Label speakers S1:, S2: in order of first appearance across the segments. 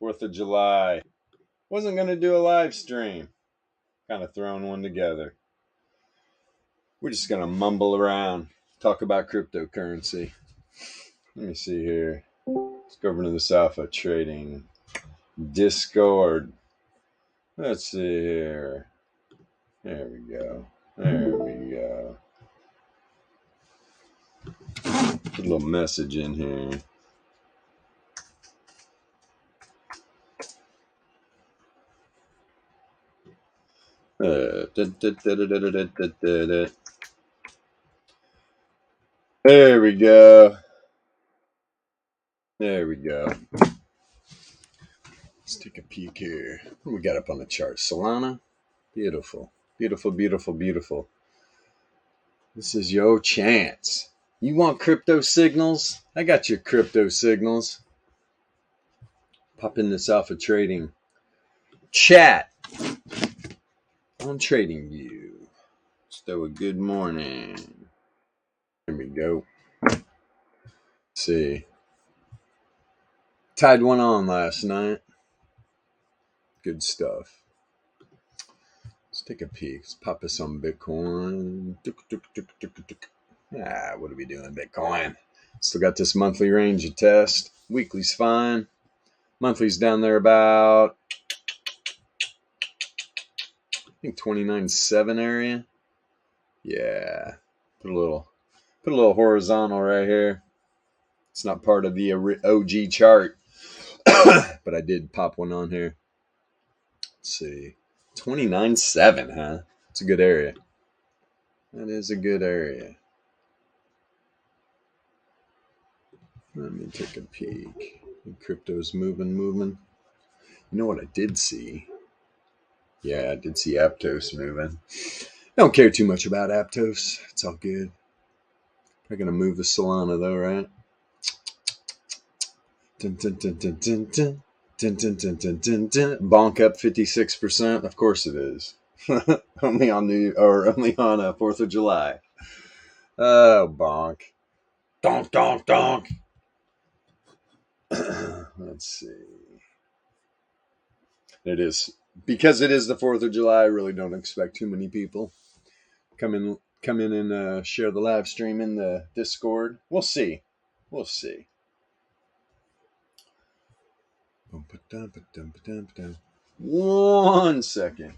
S1: 4th of July. Wasn't going to do a live stream. Kind of throwing one together. We're just going to mumble around, talk about cryptocurrency. Let me see here. Let's go over to this alpha trading Discord. Let's see here. There we go. There we go. Put a little message in here. There we go. There we go. Let's take a peek here. What do we got up on the chart? Solana? Beautiful. Beautiful, beautiful, beautiful. This is your chance. You want crypto signals? I got your crypto signals. Pop in this alpha trading chat on TradingView. So a good morning. There we go. Let's see. Tied one on last night. Good stuff. Let's take a peek. Let's pop us on Bitcoin. What are we doing, Bitcoin? Still got this monthly range to test. Weekly's fine. Monthly's down there about, I think 29.7 area. Yeah. Put a little horizontal right here. It's not part of the OG chart, but I did pop one on here. Let's see. 29.7, huh? It's a good area. That is a good area. Let me take a peek. Crypto's moving. You know what I did see? Yeah, I did see Aptos moving. I don't care too much about Aptos. It's all good. I'm going to move the Solana though, right? Dun, dun, dun, dun, dun, dun. Dun, dun, dun, dun, dun, dun. Bonk up 56%. Of course it is. only on 4th of July. Oh, bonk. Donk, donk, donk. Let's see. It is. Because it is the 4th of July, I really don't expect too many people. Come in and share the live stream in the Discord. We'll see. 1 second.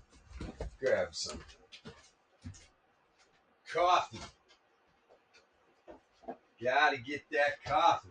S1: Grab some coffee. Gotta get that coffee.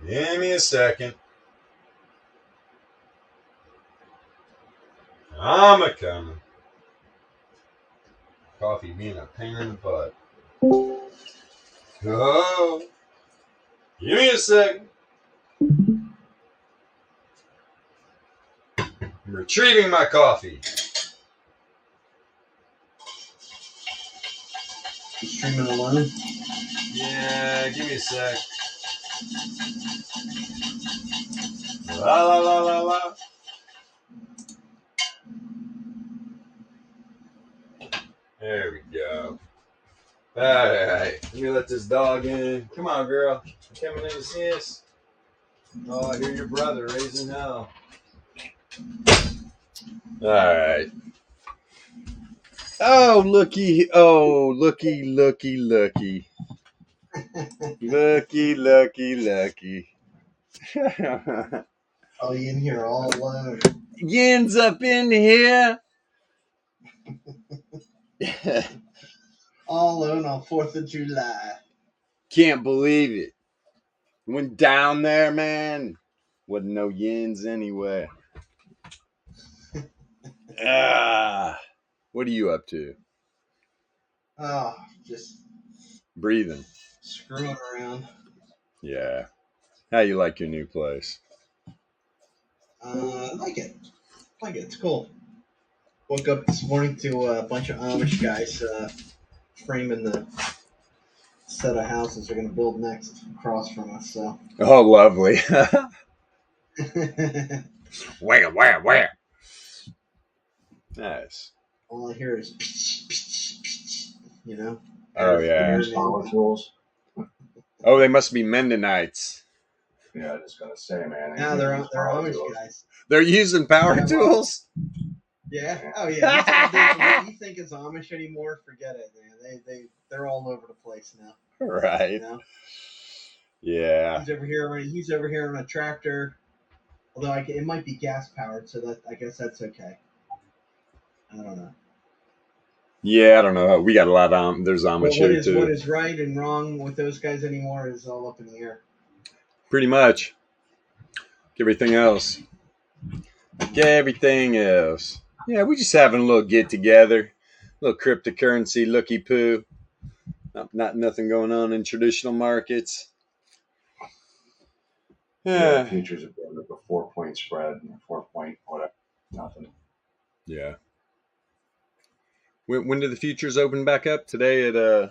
S1: Give me a second. I'm a coming. Coffee being a pain in the butt. Oh, give me a second. I'm retrieving my coffee.
S2: Streaming alone?
S1: Yeah, give me a sec. La la la la la. There we go. Alright, let me let this dog in. Come on, girl. You coming in to see us? Oh, I hear your brother raising hell. Alright. Oh, looky. Oh, looky. Looky, lucky.
S2: Oh, you in here all alone?
S1: Yin's up in here.
S2: All alone on 4th of July.
S1: Can't believe it. Went down there, man. Wasn't no yens anyway. What are you up to?
S2: Oh, just
S1: Breathing.
S2: screwing around.
S1: Yeah. How you like your new place?
S2: I like it. It's cool. Woke up this morning to a bunch of Amish guys framing the set of houses they're going to build next across from us. So.
S1: Oh, lovely. Wham. Nice.
S2: All I hear is, you know.
S1: Oh, yeah.
S3: Power tools.
S1: Oh, they must be Mennonites.
S3: Yeah, I was just gonna say, man.
S2: Now they're Amish guys.
S1: They're using power tools?
S2: Yeah. Oh yeah. You think it's Amish anymore? Forget it, man. They're all over the place now.
S1: Right.
S2: You know?
S1: Yeah.
S2: He's over here on a tractor. Although it might be gas powered, so that I guess that's okay. I don't know.
S1: Yeah, I don't know. We got a lot of there's Amish here too.
S2: What is right and wrong with those guys anymore is all up in the air.
S1: Pretty much. Everything else. Yeah, we just having a little get together, a little cryptocurrency looky poo. Not nothing going on in traditional markets.
S3: Yeah, the futures have been like a 4-point spread and a 4-point whatever. Nothing.
S1: Yeah. When did the futures open back up? Today at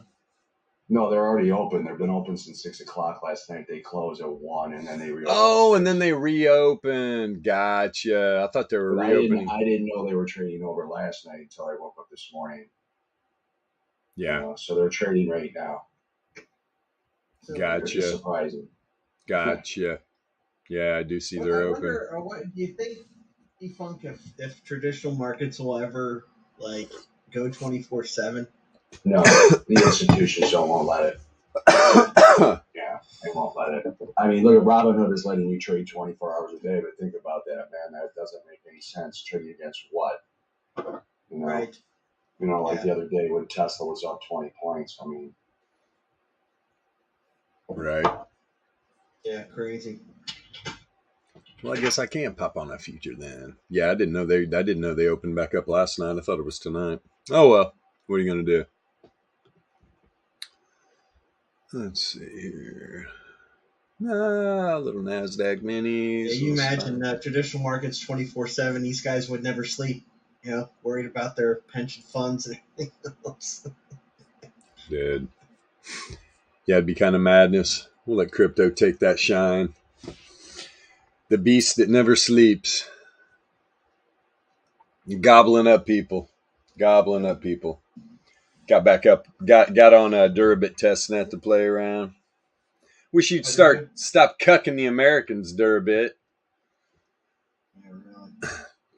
S3: No, they're already open. They've been open since 6 o'clock last night. They closed at 1 and then they reopened.
S1: Oh, and then they reopened. Gotcha. I thought they were reopening.
S3: I didn't know they were trading over last night until I woke up this morning.
S1: Yeah.
S3: So they're trading right now.
S2: So
S1: Gotcha.
S3: It's surprising.
S1: Gotcha. Yeah, I do see they're open.
S2: What do you think, Defunk, if traditional markets will ever go 24/7?
S3: No, the institutions won't let it. Yeah, they won't let it. I mean, look at Robinhood is letting you trade 24 hours a day, but think about that, man. That doesn't make any sense. Trading against what?
S2: Right.
S3: The other day when Tesla was up 20 points. I mean,
S1: right.
S2: Yeah, crazy.
S1: Well, I guess I can't pop on a future then. Yeah, I didn't know they opened back up last night. I thought it was tonight. Oh well, what are you gonna do? Let's see here. Little NASDAQ minis.
S2: Yeah, you imagine traditional markets 24/7. These guys would never sleep. Worried about their pension funds and everything else.
S1: Dude. Yeah, it'd be kind of madness. We'll let crypto take that shine. The beast that never sleeps. Gobbling up people. Got back up. Got on a Durabit testnet to play around. Wish you'd stop cucking the Americans, Durabit.
S2: Yeah, really.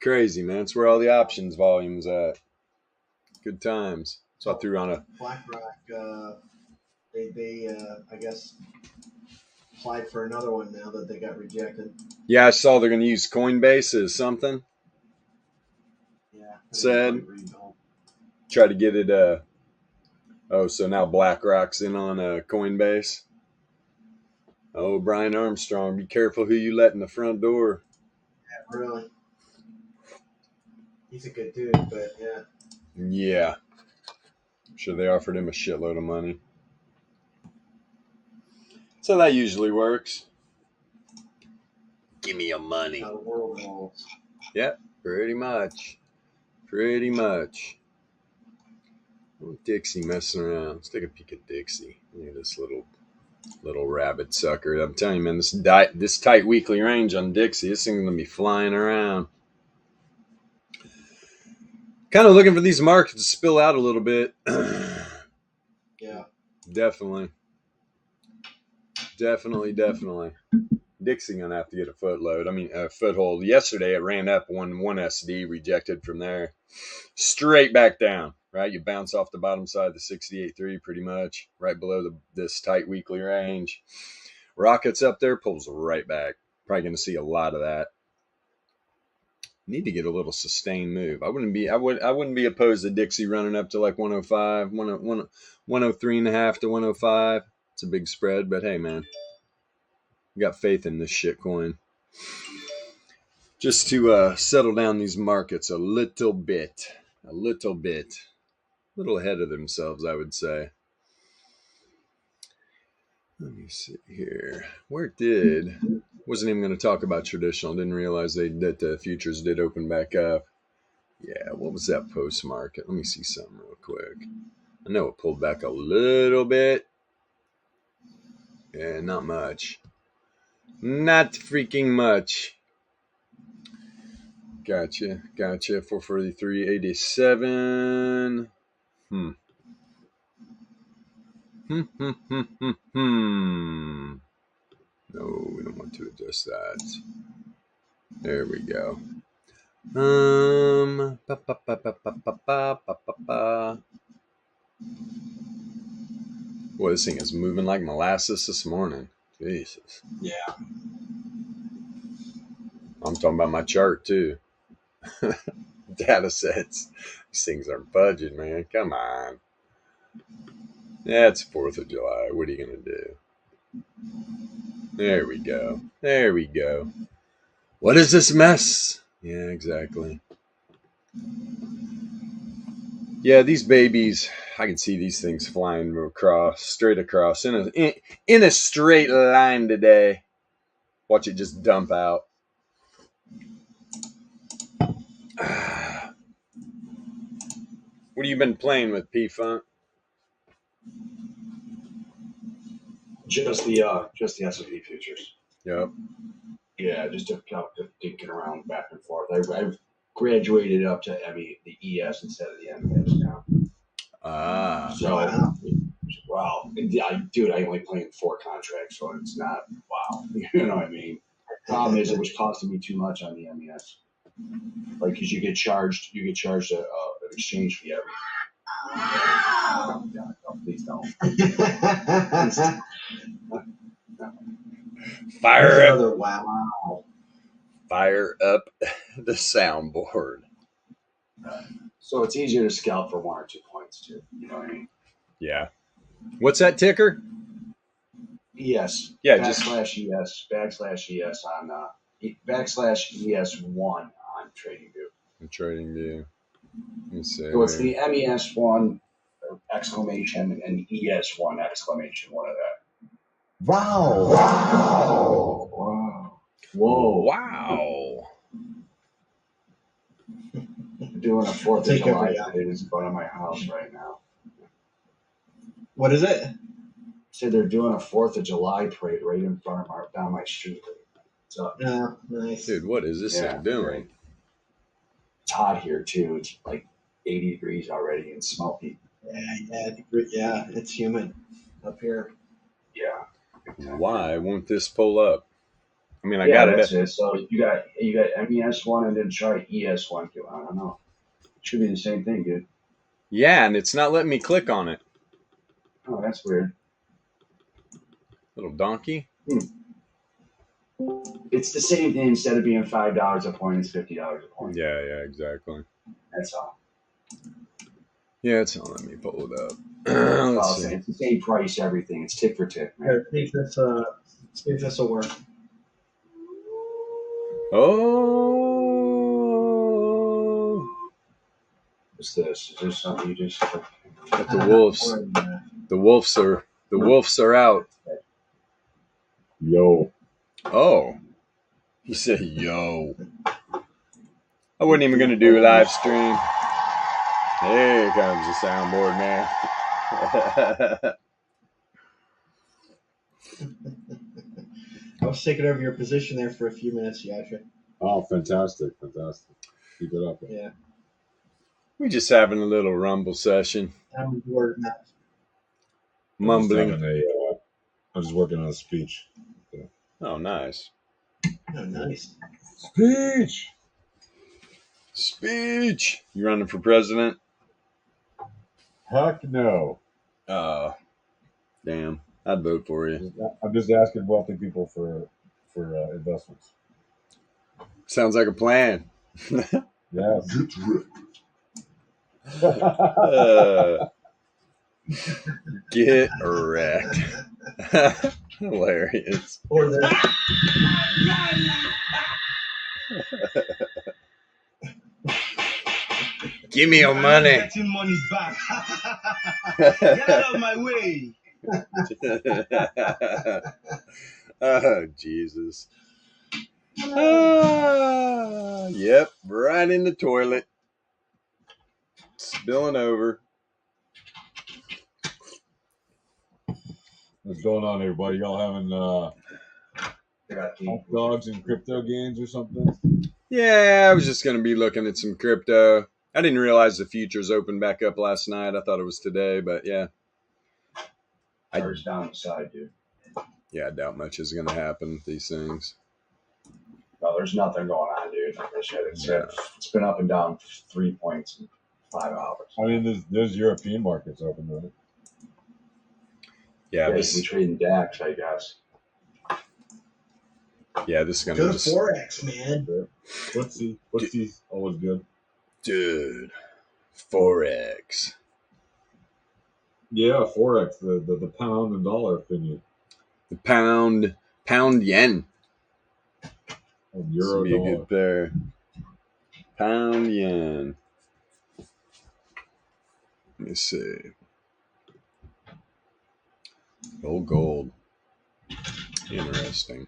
S1: Crazy, man. It's where all the options volume's at. Good times. So I threw on a
S2: BlackRock. They I guess applied for another one now that they got rejected.
S1: Yeah, I saw they're going to use Coinbase as something.
S2: Yeah.
S1: Said. Try to get it. So now BlackRock's in on Coinbase. Oh, Brian Armstrong, be careful who you let in the front door.
S2: Yeah, really. He's a good dude, but yeah.
S1: Yeah. I'm sure they offered him a shitload of money. So that usually works. Give me your money.
S2: How the world rolls.
S1: Yep, pretty much. Oh, Dixie messing around. Let's take a peek at Dixie. Look at this little rabbit sucker. I'm telling you, man, this tight weekly range on Dixie, this thing's gonna be flying around. Kind of looking for these markets to spill out a little bit.
S2: Yeah.
S1: Definitely. Dixie gonna have to get a foothold. Yesterday it ran up one SD, rejected from there, straight back down. Right, you bounce off the bottom side of the 68.3 pretty much, right below this tight weekly range. Rockets up there, pulls right back. Probably gonna see a lot of that. Need to get a little sustained move. I wouldn't be opposed to Dixie running up to like 105, 103 and a half to 105. It's a big spread, but hey, man, we got faith in this shit coin. Just to settle down these markets a little bit, a little ahead of themselves, I would say. Let me see here. Wasn't even going to talk about traditional. Didn't realize that the futures did open back up. Yeah, what was that post market? Let me see something real quick. I know it pulled back a little bit. Yeah, not much. Not freaking much. Gotcha. 443.87. No, we don't want to adjust that. There we go. Boy, this thing is moving like molasses this morning. Jesus.
S2: Yeah.
S1: I'm talking about my chart too. Data sets. These things aren't budging, man. Come on. Yeah, it's 4th of July. What are you going to do? There we go. What is this mess? Yeah, exactly. Yeah, these babies, I can see these things flying straight across in a straight line today. Watch it just dump out. What have you been playing with, P-Funk?
S3: Just the S&P futures.
S1: Yep.
S3: Yeah, just to get around back and forth. I've graduated up to the ES instead of the MES now. So, wow. Dude, I only play in 4 contracts, so it's not, wow. You know what I mean? Problem is, it was costing me too much on the MES. Like, because you get charged an exchange fee every. Oh, God, no, please don't.
S1: Fire up the soundboard.
S3: So it's easier to scalp for 1 or 2 points too. You know what I mean?
S1: Yeah. What's that ticker?
S3: ES.
S1: Yeah,
S3: /ES on /ES1 on TradingView.
S1: TradingView. Let me see.
S3: So it's the MES1 exclamation and ES1 exclamation. One of that.
S2: Wow.
S3: They're doing a 4th of July parade in front of my house right now.
S2: What is it?
S3: So they're doing a 4th of July parade right in front of down my street. What's up?
S2: Oh, nice.
S1: Dude, what is this thing doing?
S3: Great. It's hot here too. It's like 80 degrees already and smoky.
S2: Yeah, it's humid up here.
S3: Yeah. Exactly.
S1: Why won't this pull up? I mean, I
S3: got
S1: it.
S3: It. So you got MES1 and then try ES1. I don't know. It should be the same thing, dude.
S1: Yeah, and it's not letting me click on it.
S3: Oh, that's weird.
S1: Little donkey.
S3: It's the same thing. Instead of being $5 a point, it's $50 a point.
S1: Yeah, exactly.
S3: That's all.
S1: Yeah, it's not letting me pull it up.
S3: Let's see. It's the same price, everything. It's tick for tick, man.
S2: Here, see if this will work.
S1: Oh,
S3: What's this? Is this something you just?
S1: But the wolves. The wolves are out.
S3: Yo.
S1: Oh, he said yo. I wasn't even gonna do a live stream. Here comes the soundboard, man.
S2: I was taking over your position there for a few minutes, Yasha.
S4: Oh, fantastic. Keep it up.
S2: Yeah.
S1: We just having a little rumble session.
S2: I'm bored now.
S1: Mumbling.
S4: I'm just working on a speech.
S1: Oh, nice.
S2: Oh, nice.
S1: Speech. You running for president?
S4: Heck no.
S1: Damn. I'd vote for you.
S4: I'm just asking wealthy people for investments.
S1: Sounds like a plan.
S4: Yes.
S1: Get wrecked. Hilarious.
S2: Or the
S1: Give me your money.
S5: Getting money back. Get out of my way.
S1: Oh, Jesus. Yep, right in the toilet. Spilling over.
S4: What's going on, everybody? Y'all having hot dogs and crypto games or something?
S1: Yeah, I was just going to be looking at some crypto. I didn't realize the futures opened back up last night. I thought it was today, but yeah.
S3: There's downside, dude.
S1: Yeah, I doubt much is going to happen with these things.
S3: No, there's nothing going on, dude. Like I said, it's been up and down 3 points in 5 hours.
S4: I mean, there's European markets open, right?
S1: Yeah,
S3: Yeah,
S1: this
S3: you can trade in DAX, I guess.
S1: Yeah, this is going
S2: go
S1: to
S2: to
S1: just...
S2: Forex, man.
S4: FTSE's always good.
S1: Dude, Forex.
S4: Yeah, Forex, the pound and dollar thingy.
S1: The pound yen.
S4: And
S1: This
S4: euro
S1: would be a
S4: dollar.
S1: good pair. Pound yen. Let me see. Gold. Interesting.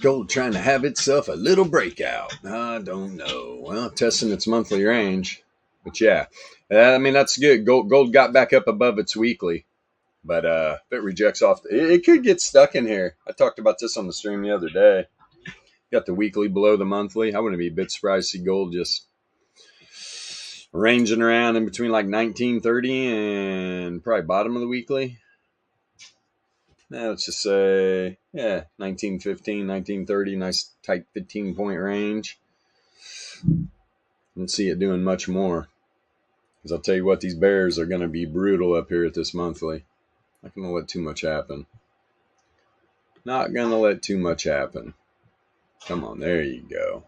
S1: Gold trying to have itself a little breakout. I don't know. Well, testing its monthly range. But yeah, I mean, that's good. Gold got back up above its weekly. But if it rejects off, it could get stuck in here. I talked about this on the stream the other day. Got the weekly below the monthly. I wouldn't be a bit surprised to see gold just ranging around in between like 1930 and probably bottom of the weekly. Now let's just say, 1915, 1930, nice tight 15-point range. And see it doing much more. Because I'll tell you what, these bears are going to be brutal up here at this monthly. Not going to let too much happen. Not going to let too much happen. Come on, there you go.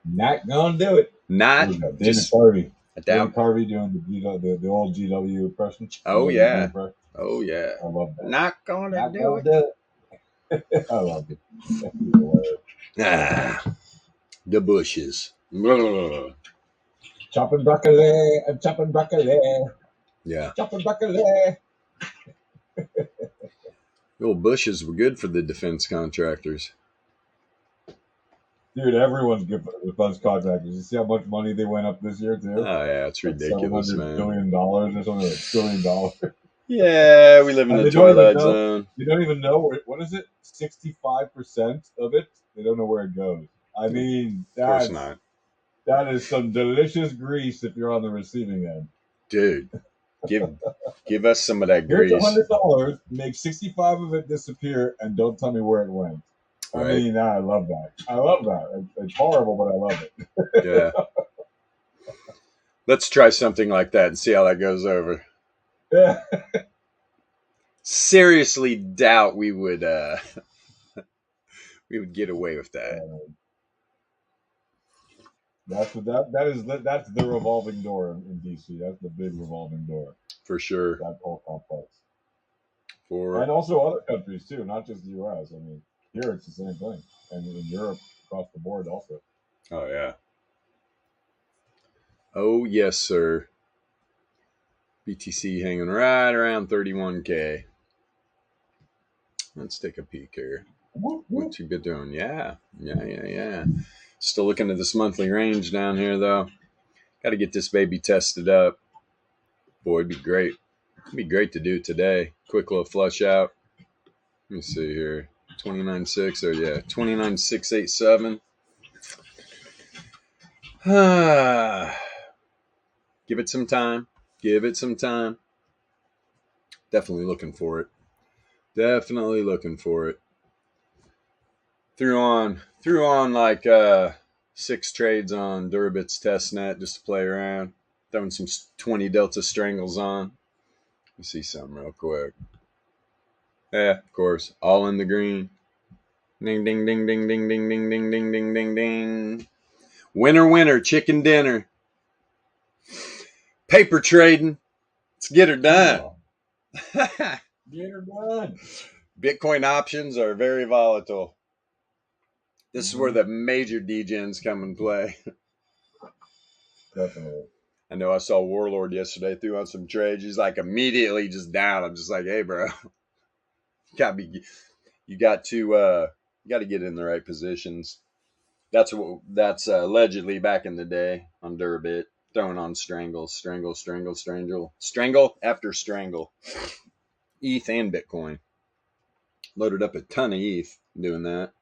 S4: Not gonna do it.
S1: Not
S4: David Harvey.
S1: I doubt.
S4: David Harvey doing the old GW impression.
S1: Oh yeah.
S4: Impression.
S1: Oh yeah.
S4: I love that.
S1: Not gonna do it.
S4: Do it. I love it.
S1: The bushes. Blah.
S4: Chopping broccoli. I'm chopping broccoli.
S1: Yeah.
S4: Chopping broccoli.
S1: The old bushes were good for the defense contractors.
S4: Dude, everyone's good for the defense contractors. You see how much money they went up this year too?
S1: Oh yeah, it's ridiculous,
S4: $700
S1: man.
S4: billion or something, like $1 trillion.
S1: Yeah, we live in the twilight zone.
S4: You don't even know what is it? 65% of it. They don't know where it goes. I mean,
S1: Of course not,
S4: that is some delicious grease if you're on the receiving end.
S1: dude. Give us some of that
S4: Here's
S1: grease.
S4: $100. Make 65 of it disappear, and don't tell me where it went.
S1: Right.
S4: I mean, I love that. I love that. It's horrible, but I love it.
S1: Yeah. Let's try something like that and see how that goes over.
S4: Yeah.
S1: Seriously doubt we would get away with that.
S4: That's the revolving door in DC. That's the big revolving door.
S1: For sure.
S4: That whole complex.
S1: And
S4: also other countries too, not just the US. I mean, here it's the same thing. And in Europe across the board also.
S1: Oh yeah. Oh yes, sir. BTC hanging right around 31K. Let's take a peek here. What you been doing? Yeah. Still looking at this monthly range down here, though. Got to get this baby tested up. Boy, it'd be great. It'd be great to do today. Quick little flush out. Let me see here. 29.6. Oh, yeah. 29.687. Give it some time. Definitely looking for it. Threw on like 6 trades on Durabit's testnet just to play around. Throwing some 20 Delta Strangles on. Let me see something real quick. Yeah, of course. All in the green. Ding, ding, ding, ding, ding, ding, ding, ding, ding, ding, ding, ding. Winner, winner, chicken dinner. Paper trading. Let's get her done.
S4: Get her done.
S1: Bitcoin options are very volatile. This is where the major degens come and play.
S4: Definitely.
S1: I know I saw Warlord yesterday, threw on some trades. He's like immediately just down. I'm just like, hey, bro, you got to get in the right positions. That's allegedly back in the day on Durbit, throwing on strangle after strangle, ETH and Bitcoin. Loaded up a ton of ETH doing that.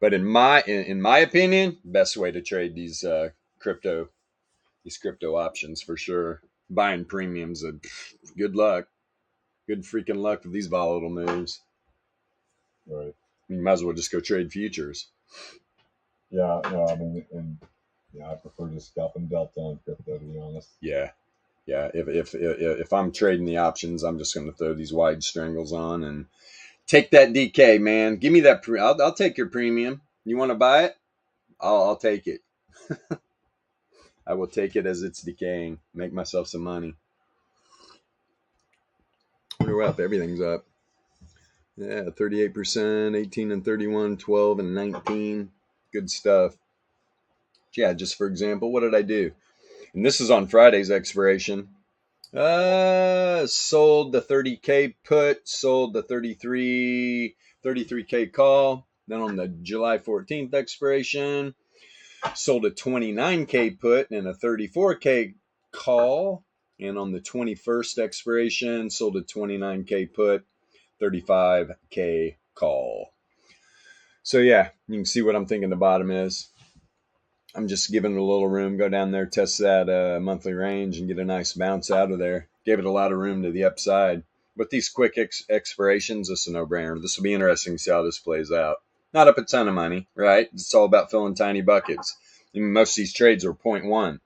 S1: But in my opinion, best way to trade these crypto options for sure. Buying premiums, good luck. Good freaking luck with these volatile moves.
S4: Right.
S1: You might as well just go trade futures.
S4: Yeah, no, I mean, and yeah, I prefer just scalping delta on crypto, to be honest.
S1: Yeah. If I'm trading the options, I'm just going to throw these wide strangles on and take that DK, man. Give me that. I'll take your premium. You want to buy it? I'll take it. I will take it as it's decaying. Make myself some money. We're up. Everything's up. Yeah, 38%, 18 and 31, 12 and 19. Good stuff. Yeah, just for example, what did I do? And this is on Friday's expiration. Sold the 30K put, sold the 33K call. Then on the July 14th expiration, sold a 29K put and a 34K call. And on the 21st expiration, sold a 29K put, 35K call. So yeah, you can see what I'm thinking the bottom is. I'm just giving it a little room, go down there, test that monthly range and get a nice bounce out of there. Gave it a lot of room to the upside. But these quick expirations, this is a no-brainer. This will be interesting to see how this plays out. Not up a ton of money, right? It's all about filling tiny buckets. I mean, most of these trades are 0.1,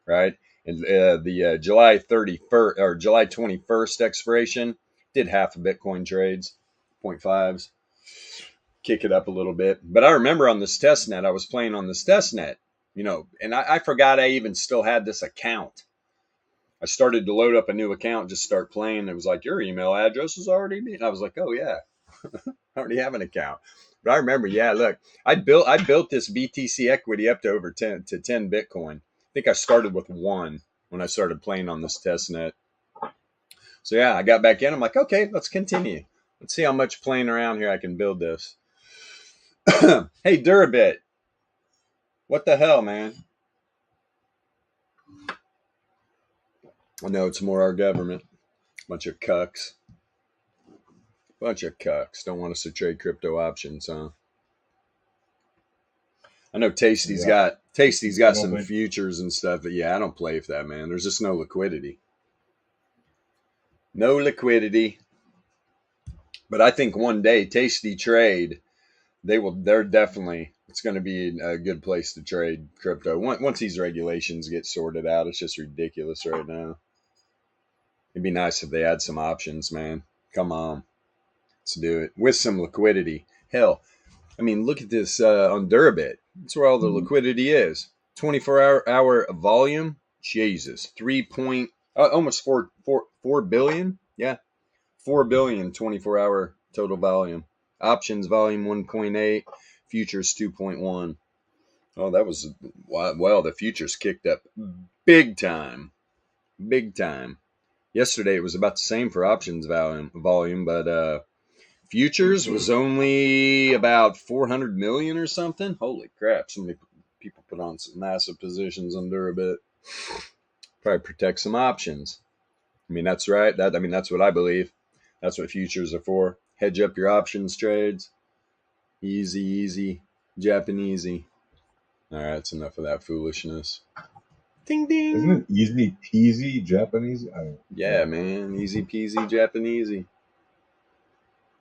S1: right? And the July 31st or July 21st expiration did half of Bitcoin trades, 0.5s. Kick it up a little bit. But I remember on this test net, I was playing on this test net, and I forgot I even still had this account. I started to load up a new account, just start playing. It was like, your email address is already me. And I was like, oh yeah, I already have an account. But I remember, yeah, look, I built this BTC equity up to over 10 Bitcoin. I think I started with 1 when I started playing on this test net. So yeah, I got back in. I'm like, okay, let's continue. Let's see how much playing around here I can build this. Hey, Durabit. What the hell, man? I know it's more our government. Bunch of cucks. Don't want us to trade crypto options, huh? I know Tasty's got some futures and stuff, but yeah, I don't play with that, man. There's just no liquidity. No liquidity. But I think one day, Tasty Trade, it's going to be a good place to trade crypto. Once these regulations get sorted out, it's just ridiculous right now. It'd be nice if they had some options, man. Come on. Let's do it. With some liquidity. Hell, I mean, look at this on Durabit. That's where all the liquidity is. 24-hour volume. Jesus. Almost 4 billion. Yeah. 4 billion 24-hour total volume. Options volume 1.8. Futures 2.1. Oh, that was, well, the futures kicked up big time. Big time. Yesterday, it was about the same for options volume, but futures was only about 400 million or something. Holy crap. So many people put on some massive positions under a bit. Probably protect some options. I mean, that's right. That's what I believe. That's what futures are for. Hedge up your options trades. Easy. Japanesey. All right, that's enough of that foolishness. Ding, ding.
S4: Isn't it easy peasy Japanese?
S1: Yeah, man. Easy peasy Japanesey.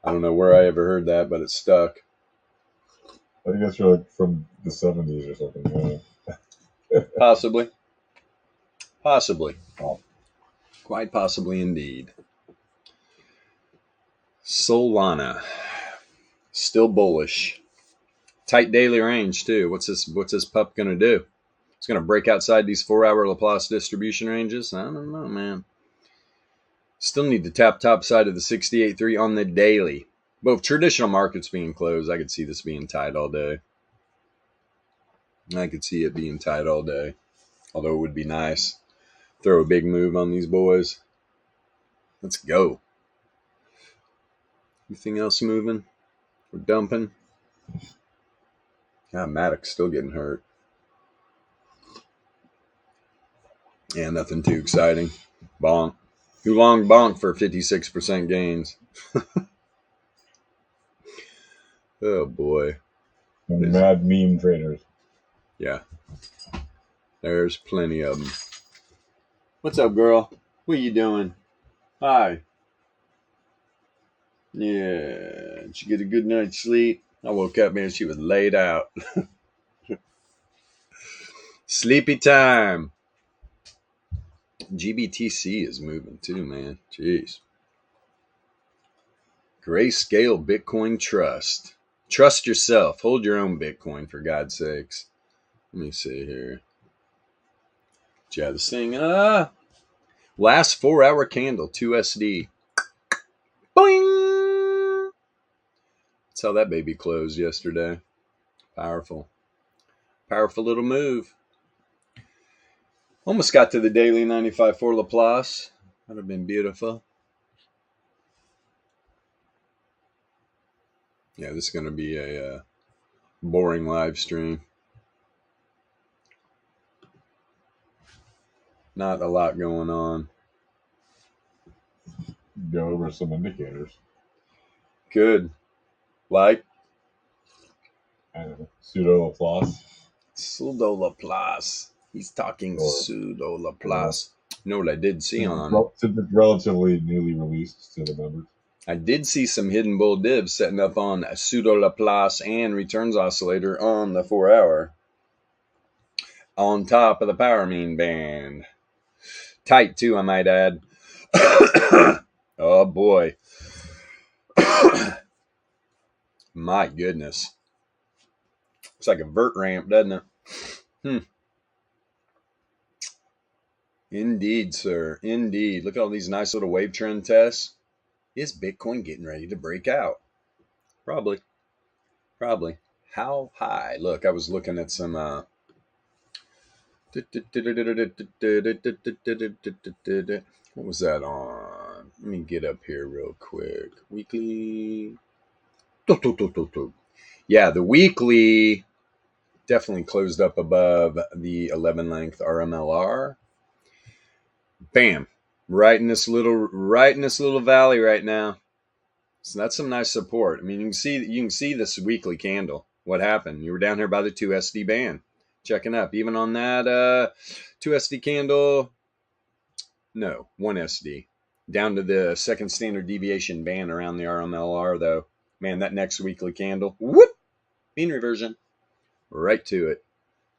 S1: I don't know where I ever heard that, but it stuck.
S4: I think that's from the 70s or something. Yeah.
S1: Possibly. Oh. Quite possibly indeed. Solana. Still bullish. Tight daily range too. What's this pup gonna do? It's gonna break outside these 4-hour Laplace distribution ranges. I don't know, man. Still need to tap top side of the 68.3 on the daily. But with traditional markets being closed, I could see this being tight all day. I could see it being tight all day. Although it would be nice. Throw a big move on these boys. Let's go. Anything else moving? We're dumping. God, Maddox's still getting hurt. Yeah, nothing too exciting. Bonk. Who long bonk for 56% gains? Oh, boy.
S4: Mad meme traders.
S1: Yeah. There's plenty of them. What's up, girl? What you doing? Hi. Yeah. Did you get a good night's sleep? I woke up, man. She was laid out. Sleepy time. GBTC is moving too, man. Jeez. Grayscale Bitcoin Trust. Trust yourself. Hold your own Bitcoin, for God's sakes. Let me see here. Yeah, this thing. Last 4-hour candle, 2SD. Boing! That's how that baby closed yesterday. Powerful. Powerful little move. Almost got to the daily 95.4 Laplace. That would have been beautiful. Yeah, this is going to be a boring live stream. Not a lot going on.
S4: Go over some indicators.
S1: Good. Like?
S4: I don't know. Pseudo Laplace.
S1: Pseudo Laplace. He's talking pseudo Laplace. You know what I did see on?
S4: Relatively newly released to the members.
S1: I did see some hidden bull divs setting up on a pseudo Laplace and returns oscillator on the 4-hour. On top of the power mean band. Tight too, I might add. Oh boy. My goodness. Looks like a vert ramp, doesn't it? Indeed, sir. Indeed. Look at all these nice little wave trend tests. Is Bitcoin getting ready to break out? Probably. How high? Look, I was looking at some what was that on? Let me get up here real quick. Weekly. Yeah, the weekly definitely closed up above the 11 length RMLR. Bam. Right in this little valley right now. So that's some nice support. I mean, you can see this weekly candle. What happened? You were down here by the 2SD band. Checking up. Even on that 2SD candle. No, 1SD. Down to the second standard deviation band around the RMLR, though. Man, that next weekly candle. Whoop! Mean reversion. Right to it.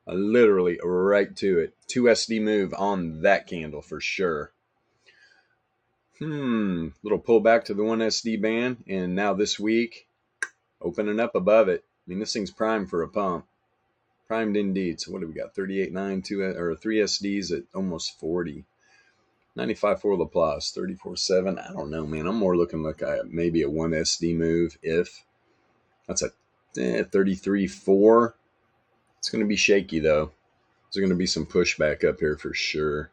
S1: Literally right to it. 2SD move on that candle for sure. Little pullback to the 1SD band. And now this week, opening up above it. I mean, this thing's primed for a pump. Primed indeed. So what do we got? 38.9, or 3 SDs at almost 40. 95.4 Laplace, 34.7. I don't know, man. I'm more looking like maybe a 1 SD move. If that's a 33.4. It's going to be shaky, though. There's going to be some pushback up here for sure.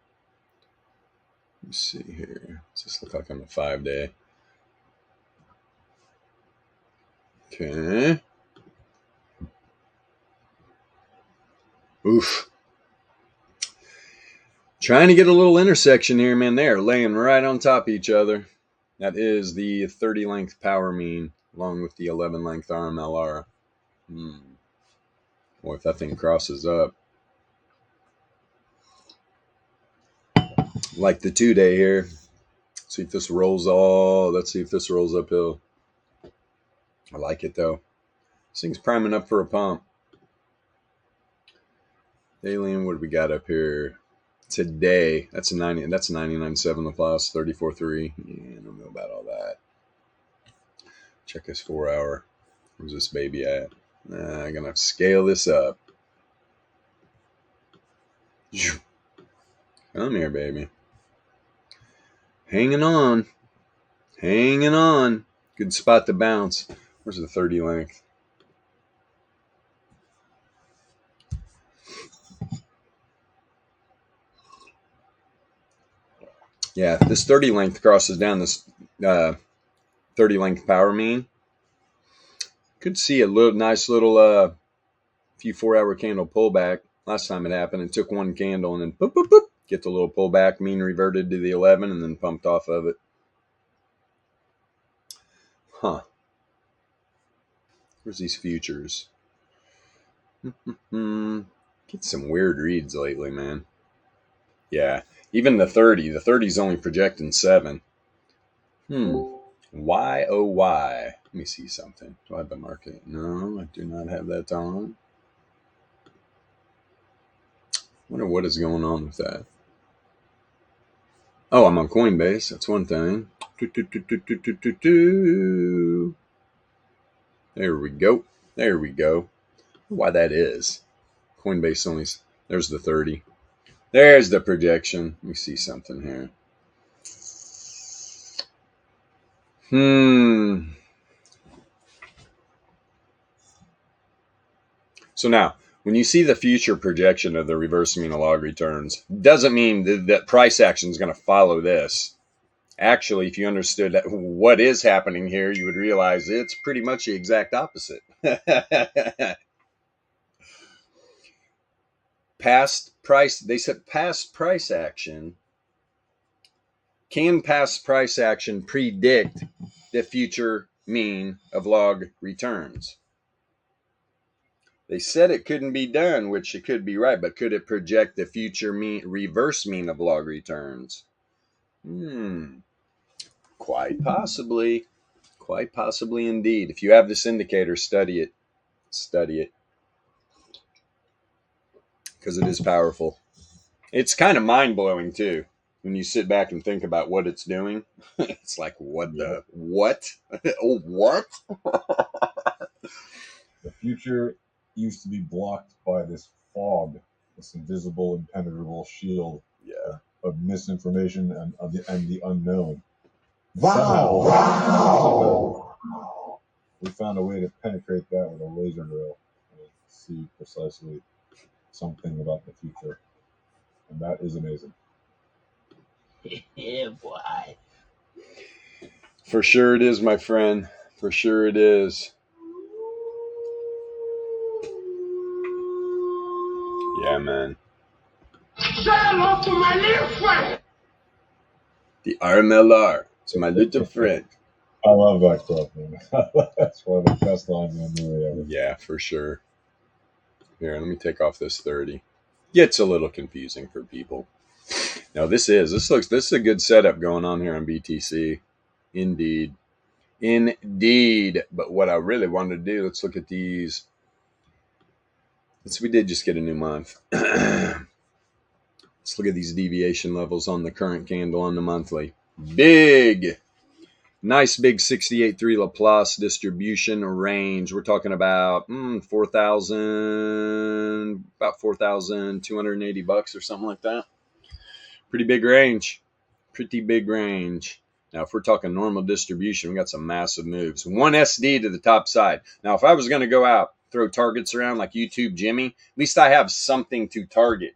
S1: Let me see here. Does this look like on the 5-day? Okay. Oof. Trying to get a little intersection here, man. They are laying right on top of each other. That is the 30 length power mean, along with the 11 length RMLR. Boy, if that thing crosses up. Like the 2-day here. See if this rolls let's see if this rolls uphill. I like it though. This thing's priming up for a pump. Alien, what do we got up here? Today, that's a 99.7 Laplace, 34.3. Yeah, I don't know about all that. Check his 4-hour. Where's this baby at? I'm going to scale this up. Come here, baby. Hanging on. Hanging on. Good spot to bounce. Where's the 30 length? Yeah, if this 30 length crosses down this 30 length power mean, could see a little nice little few 4-hour candle pullback. Last time it happened, it took one candle and then boop, boop, boop, get the little pullback, mean reverted to the 11 and then pumped off of it. Huh. Where's these futures? Get some weird reads lately, man. Yeah, even the 30. The 30's only projecting 7. Why, oh why? Let me see something. Do I have the market? No, I do not have that on. Wonder what is going on with that. Oh, I'm on Coinbase. That's one thing. There we go. There we go. Why that is. Coinbase only. There's the 30. There's the projection. Let me see something here. So now, when you see the future projection of the reverse mean of log returns, doesn't mean that price action is going to follow this. Actually, if you understood what is happening here, you would realize it's pretty much the exact opposite. They said past price action. Can past price action predict the future mean of log returns? They said it couldn't be done, which it could be right, but could it project the future reverse mean of log returns? Quite possibly. Quite possibly indeed. If you have this indicator, study it. Study it. Because it is powerful. It's kind of mind-blowing, too. When you sit back and think about what it's doing. It's like, what the? What? Oh, what?
S4: The future used to be blocked by this fog, this invisible, impenetrable shield of misinformation and the unknown.
S3: Wow!
S4: We found a way to penetrate that with a laser drill and see precisely something about the future. And that is amazing.
S2: Yeah, boy.
S1: For sure it is, my friend. For sure it is. Yeah, man.
S5: Say hello to my little friend.
S1: The RMLR. It's my little friend.
S4: I love that stuff, man. That's one of the best lines in the movie ever.
S1: Yeah, for sure. Here, let me take off this 30. Gets a little confusing for people. Now this is a good setup going on here on BTC. Indeed. But what I really wanted to do, let's look at these. We did just get a new month. Let's look at these deviation levels on the current candle on the monthly. Nice big 68.3 Laplace distribution range. We're talking about $4,280 or something like that. Pretty big range. Now, if we're talking normal distribution, we got some massive moves. 1 SD to the top side. Now, if I was going to go out, throw targets around like YouTube Jimmy, at least I have something to target,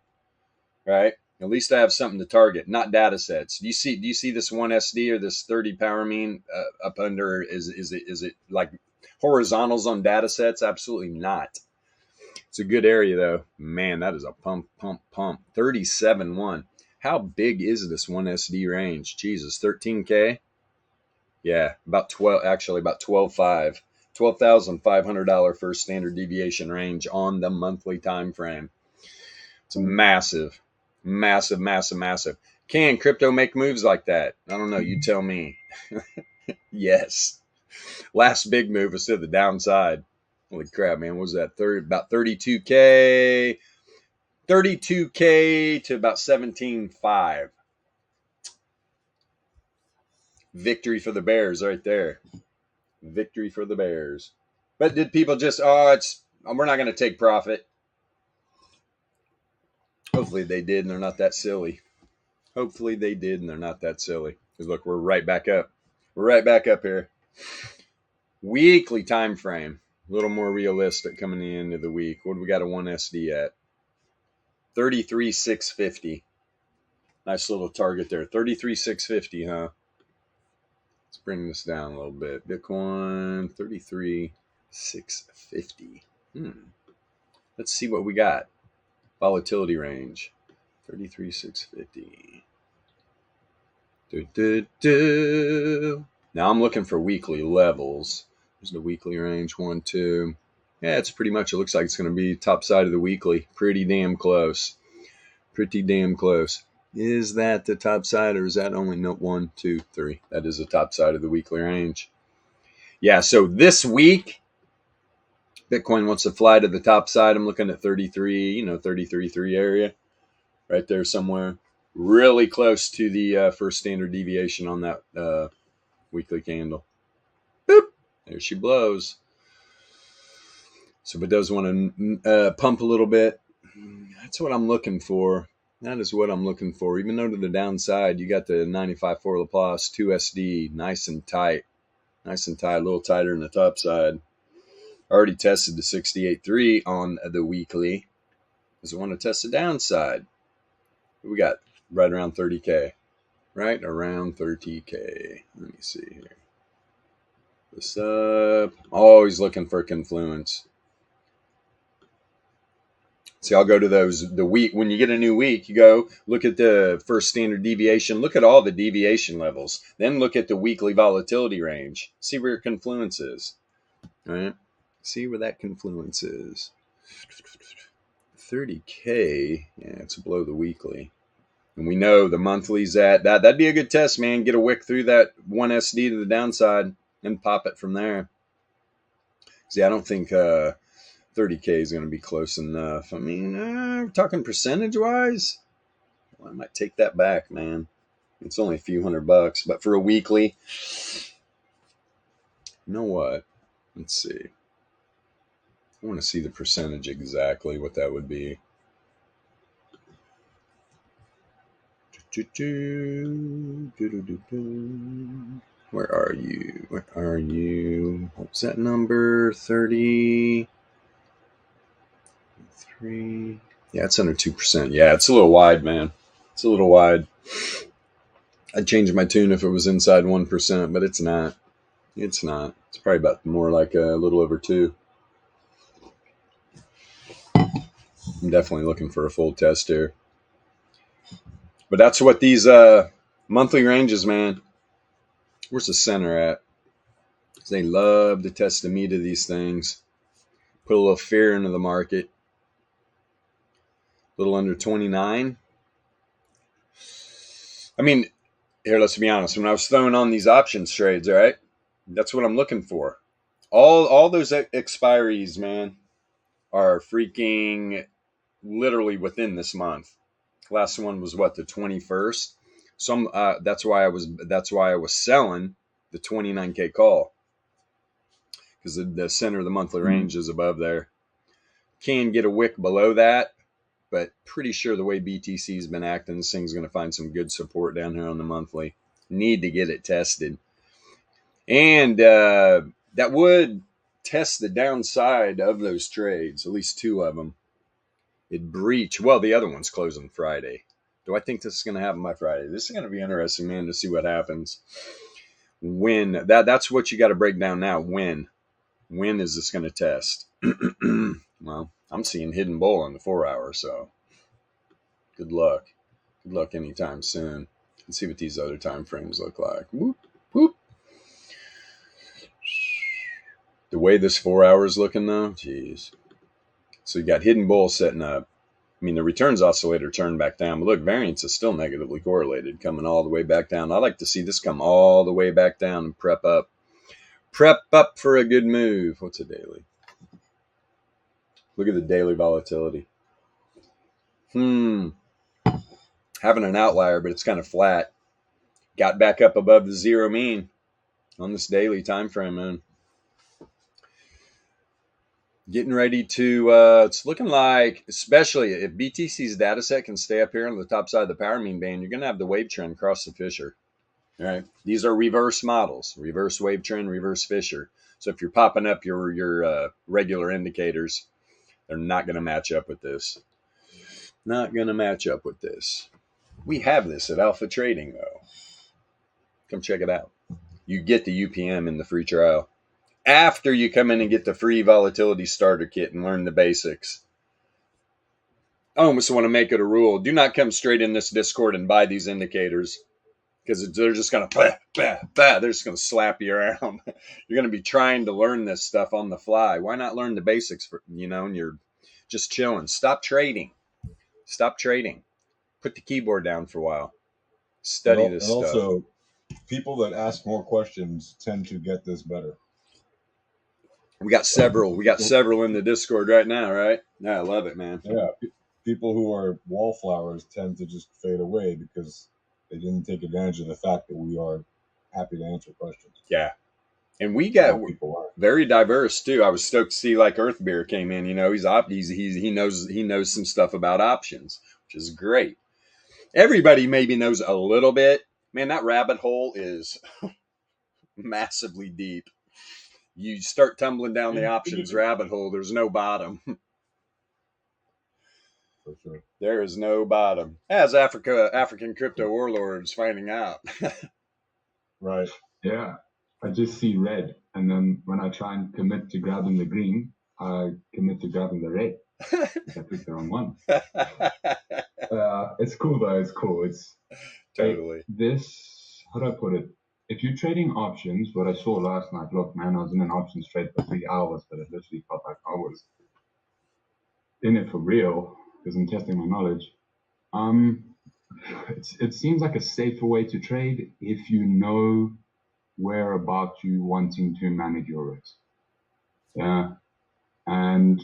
S1: right? At least I have something to target, not data sets. Do you see this 1 SD or this 30 power mean up under? Is it like horizontals on data sets? Absolutely not. It's a good area though. Man, that is a pump. 37.1. How big is this 1 SD range? Jesus, 13K? Yeah, about 12, actually about 12.5. $12,500 first standard deviation range on the monthly time frame. It's massive. Can crypto make moves like that? I don't know. You tell me. Yes. Last big move was to the downside. Holy crap, man. What was that? About 32K. 32K to about 17.5. Victory for the Bears right there. Victory for the Bears. But did people just, we're not going to take profit? Hopefully they did and they're not that silly. Hopefully they did and they're not that silly. Because look, we're right back up. We're right back up here. Weekly time frame. A little more realistic coming into the week. What do we got a 1SD at? 33,650. Nice little target there. 33,650, huh? Let's bring this down a little bit. Bitcoin, 33,650. Let's see what we got. Volatility range, 33,650. Now I'm looking for weekly levels. There's the weekly range, 1, 2. Yeah, it's pretty much, it looks like it's going to be top side of the weekly. Pretty damn close. Pretty damn close. Is that the top side or is that only 1, 2, 3? That is the top side of the weekly range. Yeah, so this week, Bitcoin wants to fly to the top side. I'm looking at 33, 33.3 area. Right there somewhere. Really close to the first standard deviation on that weekly candle. Boop. There she blows. So if it does want to pump a little bit, that's what I'm looking for. That is what I'm looking for. Even though to the downside, you got the 95.4 Laplace, 2SD, nice and tight. Nice and tight, a little tighter than the top side. Already tested the 68.3 on the weekly. Does it want to test the downside? We got right around 30K. Right around 30K. Let me see here. This up. Always looking for confluence. See, I'll go to those, the week. When you get a new week, you go look at the first standard deviation. Look at all the deviation levels. Then look at the weekly volatility range. See where your confluence is. All right? See where that confluence is. 30K. Yeah, it's below the weekly. And we know the monthly's at that. That'd be a good test, man. Get a wick through that 1SD to the downside and pop it from there. See, I don't think 30K is going to be close enough. I mean, we're talking percentage-wise. Well, I might take that back, man. It's only a few $100, but for a weekly, you know what? Let's see. I want to see the percentage exactly, what that would be. Where are you? Where are you? What's that number? 33. Yeah, it's under 2%. Yeah, it's a little wide, man. It's a little wide. I'd change my tune if it was inside 1%, but it's not. It's not. It's probably about more like a little over 2. I'm definitely looking for a full test here. But that's what these monthly ranges, man. Where's the center at? They love to test the meat of these things. Put a little fear into the market. A little under 29. I mean, here, let's be honest. When I was throwing on these options trades, all right, that's what I'm looking for. All those expiries, man, are freaking literally within this month. Last one was what, the 21st. That's why I was selling the 29K call, because the center of the monthly range is above there. Can get a wick below that, but pretty sure the way BTC has been acting, this thing's going to find some good support down here on the monthly. Need to get it tested. And that would test the downside of those trades, at least 2 of them. It breached. Well, the other one's closing Friday. Do I think this is going to happen by Friday? This is going to be interesting, man, to see what happens. When that's what you got to break down now. When is this going to test? Well, I'm seeing hidden bull on the 4 hour, so good luck. Good luck anytime soon. Let's see what these other time frames look like. Whoop, whoop. The way this 4 hour is looking, though, geez. So you got hidden bull setting up. I mean, the returns oscillator turned back down, but look, variance is still negatively correlated, coming all the way back down. I like to see this come all the way back down and prep up. Prep up for a good move. What's a daily? Look at the daily volatility. Having an outlier, but it's kind of flat. Got back up above the zero mean on this daily time frame, man. Getting ready to, it's looking like, especially if BTC's data set can stay up here on the top side of the power mean band, you're going to have the wave trend cross the Fisher. All right. These are reverse models, reverse wave trend, reverse Fisher. So if you're popping up your regular indicators, they're not going to match up with this. Not going to match up with this. We have this at Alpha Trading, though. Come check it out. You get the UPM in the free trial after you come in and get the free volatility starter kit and learn the basics. I almost want to make it a rule. Do not come straight in this Discord and buy these indicators, because they're just going to, they're just going to slap you around. You're going to be trying to learn this stuff on the fly. Why not learn the basics, and you're just chilling. Stop trading. Stop trading. Put the keyboard down for a while. Study this stuff.
S4: And also, people that ask more questions tend to get this better.
S1: We got several in the Discord right now, right? Yeah, I love it, man.
S4: Yeah, people who are wallflowers tend to just fade away because they didn't take advantage of the fact that we are happy to answer questions.
S1: Yeah. And we got very diverse too. I was stoked to see like Earthbeer came in. He knows some stuff about options, which is great. Everybody maybe knows a little bit. Man, that rabbit hole is massively deep. You start tumbling down the options rabbit hole, there's no bottom.
S4: For sure.
S1: There is no bottom. As African crypto warlords finding out.
S4: Right.
S6: Yeah. I just see red, and then when I try and commit to grabbing the green, I commit to grabbing the red. I picked the wrong one. It's cool though. It's cool. It's
S1: totally.
S6: How do I put it? If you're trading options, what I saw last night, look, man, I was in an options trade for 3 hours, but it literally felt like I was in it for real because I'm testing my knowledge. It seems like a safer way to trade if you know where about you wanting to manage your risk. Yeah. And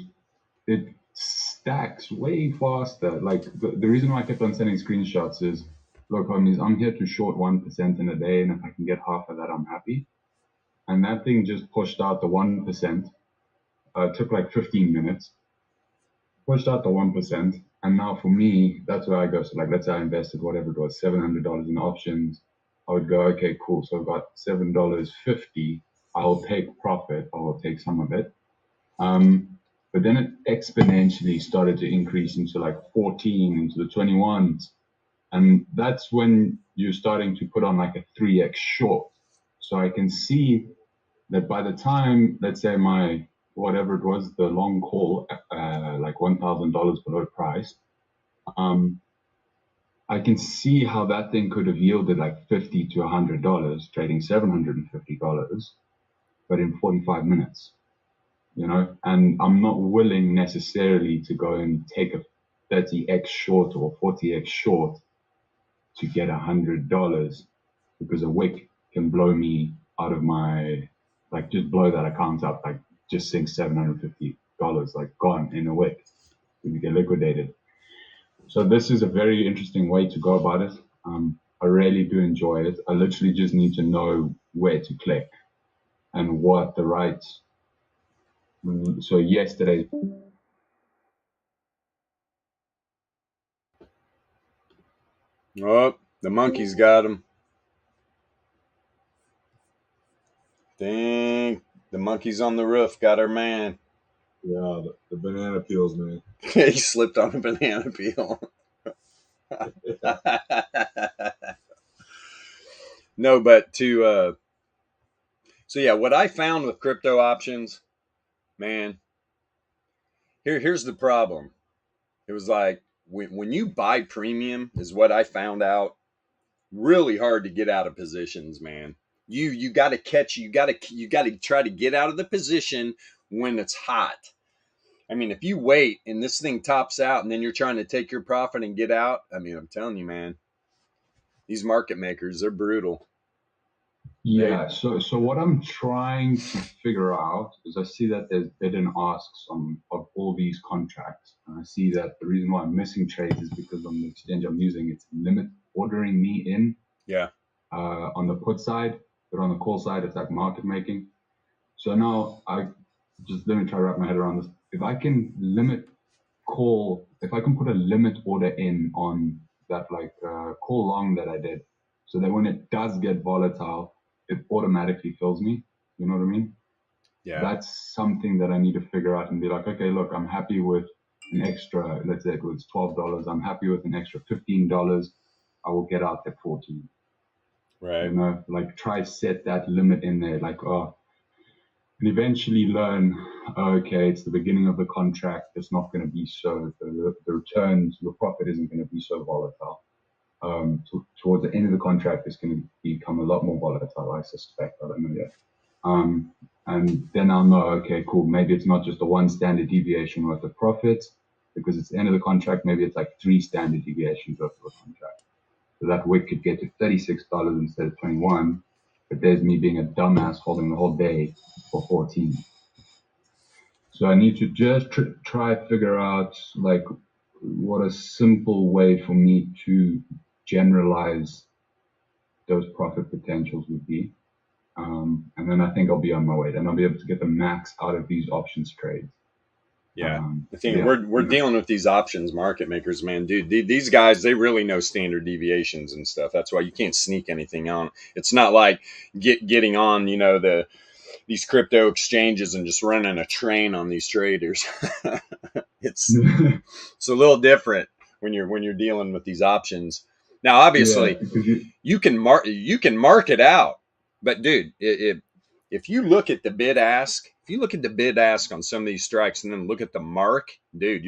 S6: it stacks way faster. Like the reason why I kept on sending screenshots is, look, homies, I'm here to short 1% in a day, and if I can get half of that, I'm happy. And that thing just pushed out the 1%. It took like 15 minutes. Pushed out the 1%. And now for me, that's where I go. So like, let's say I invested whatever it was, $700 in options. I would go, okay, cool. So I've got $7.50. I'll take profit. I will take some of it. But then it exponentially started to increase into like 14, into the 21s. And that's when you're starting to put on like a 3x short. So I can see that by the time, let's say my, whatever it was, the long call, like $1,000 below price, I can see how that thing could have yielded like $50 to $100, trading $750, but in 45 minutes, and I'm not willing necessarily to go and take a 30x short or 40x short to get $100, because a wick can blow me out of my, like, just blow that account up, like just sink $750, like gone in a wick. You get liquidated. So this is a very interesting way to go about it. I really do enjoy it. I literally just need to know where to click and what the right. So yesterday.
S1: Oh, the monkeys got him. Dang, the monkeys on the roof got our man.
S4: Yeah, the banana peels, man.
S1: He slipped on a banana peel. No, but so yeah, what I found with crypto options, man, here's the problem. It was like when you buy premium is what I found out, really hard to get out of positions, man. You got to catch, you got to try to get out of the position when it's hot. I mean, if you wait and this thing tops out and then you're trying to take your profit and get out, I mean, I'm telling you, man, these market makers, they're brutal.
S6: Yeah, so what I'm trying to figure out is, I see that there's bid and asks of all these contracts. And I see that the reason why I'm missing trades is because on the exchange I'm using, it's limit ordering me in.
S1: Yeah.
S6: On the put side, but on the call side, it's like market making. So now just let me try to wrap my head around this. If I can if I can put a limit order in on that call long that I did, so that when it does get volatile, it automatically fills me. You know what I mean?
S1: Yeah.
S6: That's something that I need to figure out and be like, okay, look, I'm happy with an extra, let's say it was $12. I'm happy with an extra $15. I will get out at 14.
S1: Right.
S6: You know, like try set that limit in there, like, and eventually learn, okay, it's the beginning of the contract. It's not going to be so, the returns, your profit isn't going to be so volatile. Towards the end of the contract, it's going to become a lot more volatile, I suspect. I don't know yet. And then I'll know, okay, cool. Maybe it's not just a one standard deviation worth of profits, because it's the end of the contract. Maybe it's like 3 standard deviations worth of a contract. So that wick could get to $36 instead of 21. But there's me being a dumbass holding the whole day for 14. So I need to just try to figure out like what a simple way for me to generalize those profit potentials would be. And then I think I'll be on my way. Then I'll be able to get the max out of these options trades.
S1: Yeah. The thing we're dealing with these options market makers, man, dude. These guys, they really know standard deviations and stuff. That's why you can't sneak anything on. It's not like getting on, you know, these crypto exchanges and just running a train on these traders. It's a little different when you're dealing with these options. Now, obviously, you can mark it out, but dude, if you look at the bid ask, on some of these strikes and then look at the mark, dude,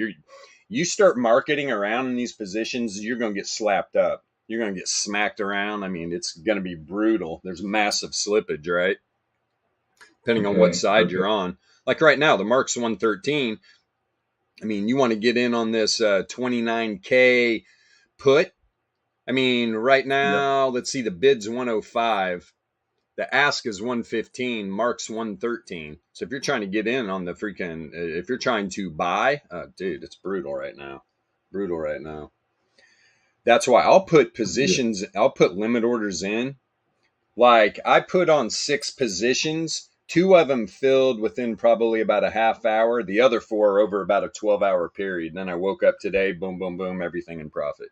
S1: you start marketing around in these positions, you're going to get slapped up. You're going to get smacked around. I mean, it's going to be brutal. There's massive slippage, right? Depending on what side you're on. Like right now, the mark's 113. I mean, you want to get in on this 29K put. I mean, right now, let's see, the bid's 105. The ask is 115, mark's 113. So if you're trying to get in on the freaking, if you're trying to buy, dude, it's brutal right now. Brutal right now. That's why I'll put positions, I'll put limit orders in. Like I put on 6 positions, 2 of them filled within probably about a half hour. The other 4 over about a 12-hour period. And then I woke up today, boom, boom, boom, everything in profit.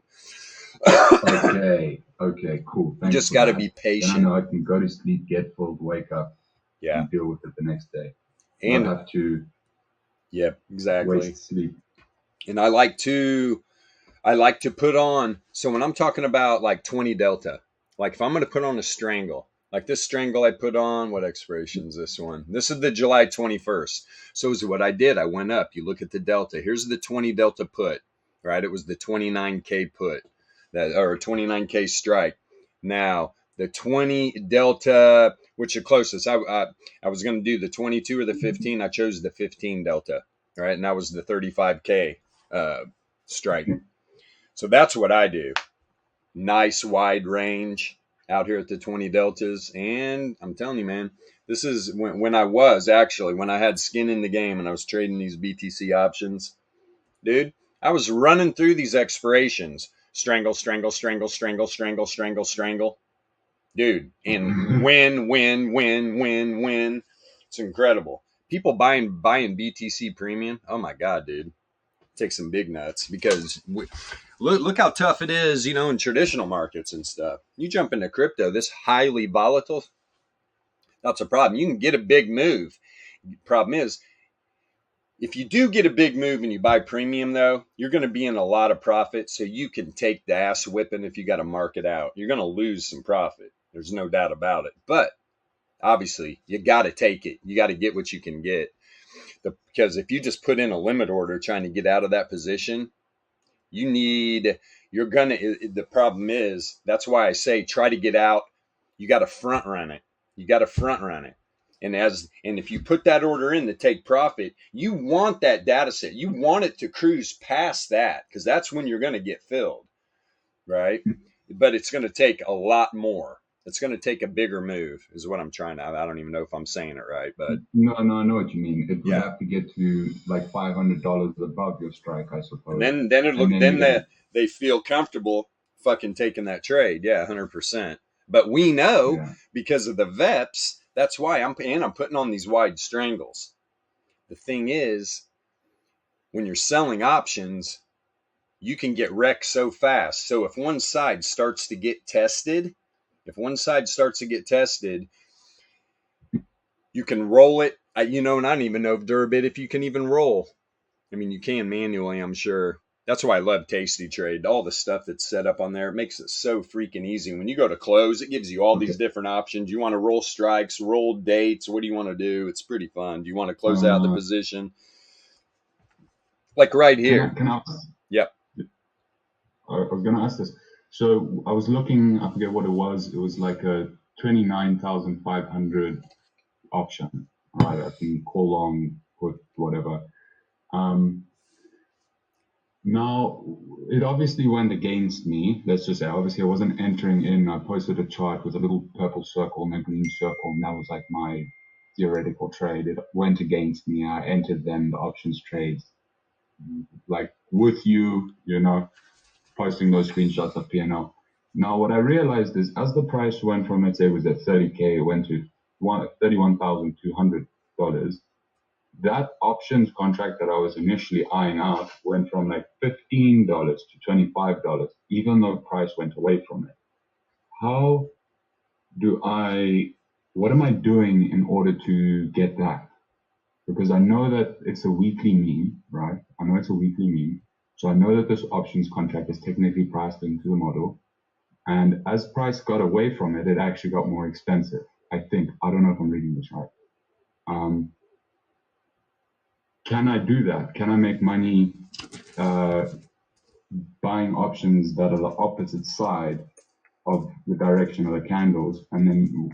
S6: Okay, cool. Thanks.
S1: You just got to be patient.
S6: And I know I can go to sleep, get filled, wake up, and deal with it the next day. And not have to.
S1: Yeah, exactly.
S6: Waste sleep.
S1: And I like to put on. So when I'm talking about like 20 delta, like if I'm going to put on a strangle, like this strangle I put on, what expiration is this one? This is the July 21st. So is what I did. I went up. You look at the delta. Here's the 20 delta put, right? It was the 29K put. Or 29K strike. Now the 20 delta, which is closest, I was going to do the 22 or the 15. I chose the 15 delta, right? And that was the 35K strike. So that's what I do. Nice wide range out here at the 20 deltas. And I'm telling you, man, this is when I had skin in the game and I was trading these BTC options, dude. I was running through these expirations. Strangle. Dude, and win. It's incredible. People buying BTC premium. Oh my God, dude. Take some big nuts because look how tough it is, you know, in traditional markets and stuff. You jump into crypto, this highly volatile, that's a problem. You can get a big move. Problem is, if you do get a big move and you buy premium, though, you're going to be in a lot of profit. So you can take the ass whipping if you got to mark it out. You're going to lose some profit. There's no doubt about it. But obviously, you got to take it. You got to get what you can get. Because if you just put in a limit order trying to get out of that position, the problem is, that's why I say try to get out. You got to front run it. And if you put that order in to take profit, you want that data set. You want it to cruise past that because that's when you're going to get filled, right? But it's going to take a lot more. It's going to take a bigger move is what I'm trying to. I don't even know if I'm saying it right, but
S6: no, I know what you mean. It would have to get to like $500 above your strike, I suppose.
S1: And then they feel comfortable fucking taking that trade. Yeah, 100%. But we know because of the VEPS. That's why I'm putting on these wide strangles. the thing is, when you're selling options, you can get wrecked so fast. So if one side starts to get tested, you can roll it, and I don't even know if Durbit, if you can even roll. I mean, you can manually, I'm sure. That's why I love Tasty Trade. All the stuff that's set up on there, it makes it so freaking easy. When you go to close, it gives you all these different options. You want to roll strikes, roll dates. What do you want to do? It's pretty fun. Do you want to close out the position? Like right here.
S6: Can I
S1: Yep.
S6: I was going to ask this. So I was looking, I forget what it was. It was like a 29,500 option, right? I can call long, put whatever. Now, it obviously went against me. Let's just say, obviously, I wasn't entering in. I posted a chart with a little purple circle and a green circle, and that was like my theoretical trade. It went against me. I entered then the options trades, like with you, posting those screenshots of P&L. Now, what I realized is as the price went from, let's say it was at 30K, it went to $31,200. That options contract that I was initially eyeing out went from like $15 to $25, even though price went away from it. What am I doing in order to get that? Because I know that it's a weekly mean, right? I know it's a weekly mean. So I know that this options contract is technically priced into the model. And as price got away from it, it actually got more expensive. I think. I don't know if I'm reading this right. Can I do that? Can I make money buying options that are the opposite side of the direction of the candles? And then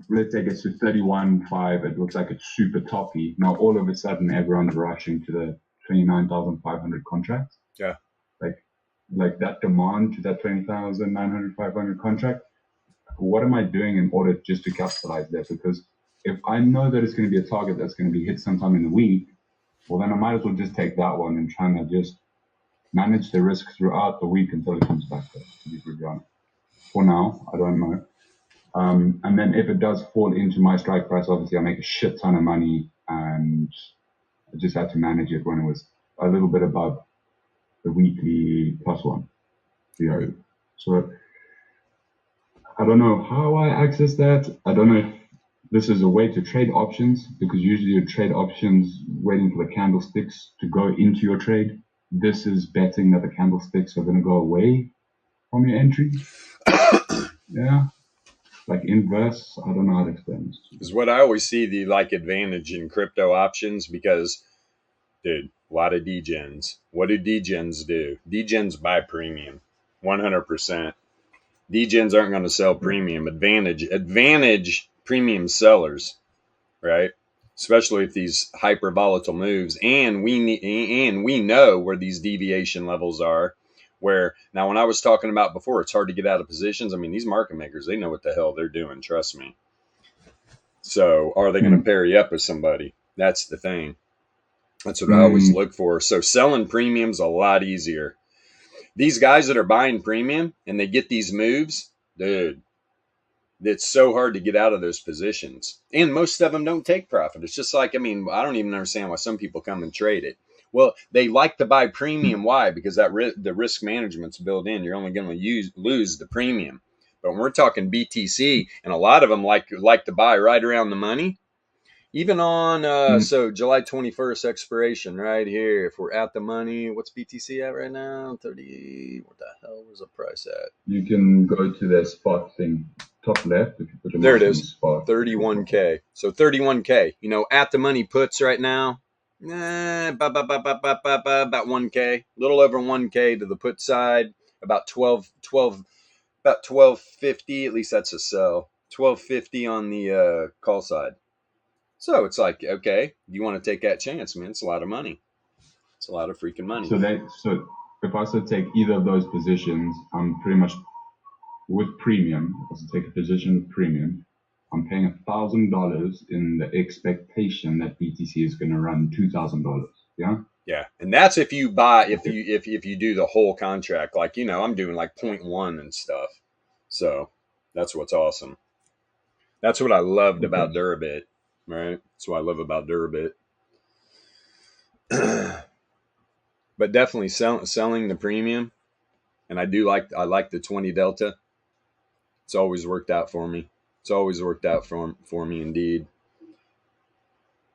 S6: let's say it gets to 31.5, it looks like it's super toppy. Now all of a sudden everyone's rushing to the 29,500 contracts.
S1: Yeah.
S6: Like that demand to that 20,900, 500 contract. What am I doing in order just to capitalize that? Because if I know that it's going to be a target that's going to be hit sometime in the week, well, then I might as well just take that one and try to just manage the risk throughout the week until it comes back to be pretty honest. For now, I don't know. And then if it does fall into my strike price, obviously I make a shit ton of money, and I just had to manage it when it was a little bit above the weekly +1. Right. So I don't know how I access that. I don't know if this is a way to trade options, because usually you trade options waiting for the candlesticks to go into your trade. This is betting that the candlesticks are going to go away from your entry. Yeah. Like inverse, I don't know how to explain this.
S1: Is what I always see the advantage in crypto options, because, dude, a lot of degens. What do degens do? Degens buy premium, 100%. Degens aren't going to sell premium. Advantage premium sellers, right? Especially if these hyper volatile moves, and we know where these deviation levels are. Where now, when I was talking about before, it's hard to get out of positions. I mean, these market makers, they know what the hell they're doing. Trust me. So, are they going to pair you up with somebody? That's the thing. That's what I always look for. So, selling premium's a lot easier. These guys that are buying premium and they get these moves, dude, it's so hard to get out of those positions. And most of them don't take profit. It's just like, I mean, I don't even understand why some people come and trade it. Well, they like to buy premium. Why? Because the risk management's built in. You're only going to lose the premium. But when we're talking BTC, and a lot of them like to buy right around the money, even on so July 21st expiration right here. If we're at the money, what's BTC at right now? 30. What the hell was the price at?
S6: You can go to the spot thing, top left. If you put
S1: there it is, spot. 31K. So 31K. At the money puts right now, about 1K, a little over 1K to the put side, about 1250. At least that's a sell. 1250 on the call side. So it's like, okay, you want to take that chance, man? It's a lot of money. It's a lot of freaking money.
S6: So if I should take either of those positions, I'm pretty much with premium. If I should take a position with premium, I'm paying $1,000 in the expectation that BTC is going to run $2,000. Yeah.
S1: Yeah, and that's if you buy, if you do the whole contract. Like I'm doing like 0.1 and stuff. So that's what's awesome. That's what I loved about Durbit. Right. That's what I love about Durbit. But definitely selling the premium, and I like the 20 delta. It's always worked out for me. It's always worked out for me indeed.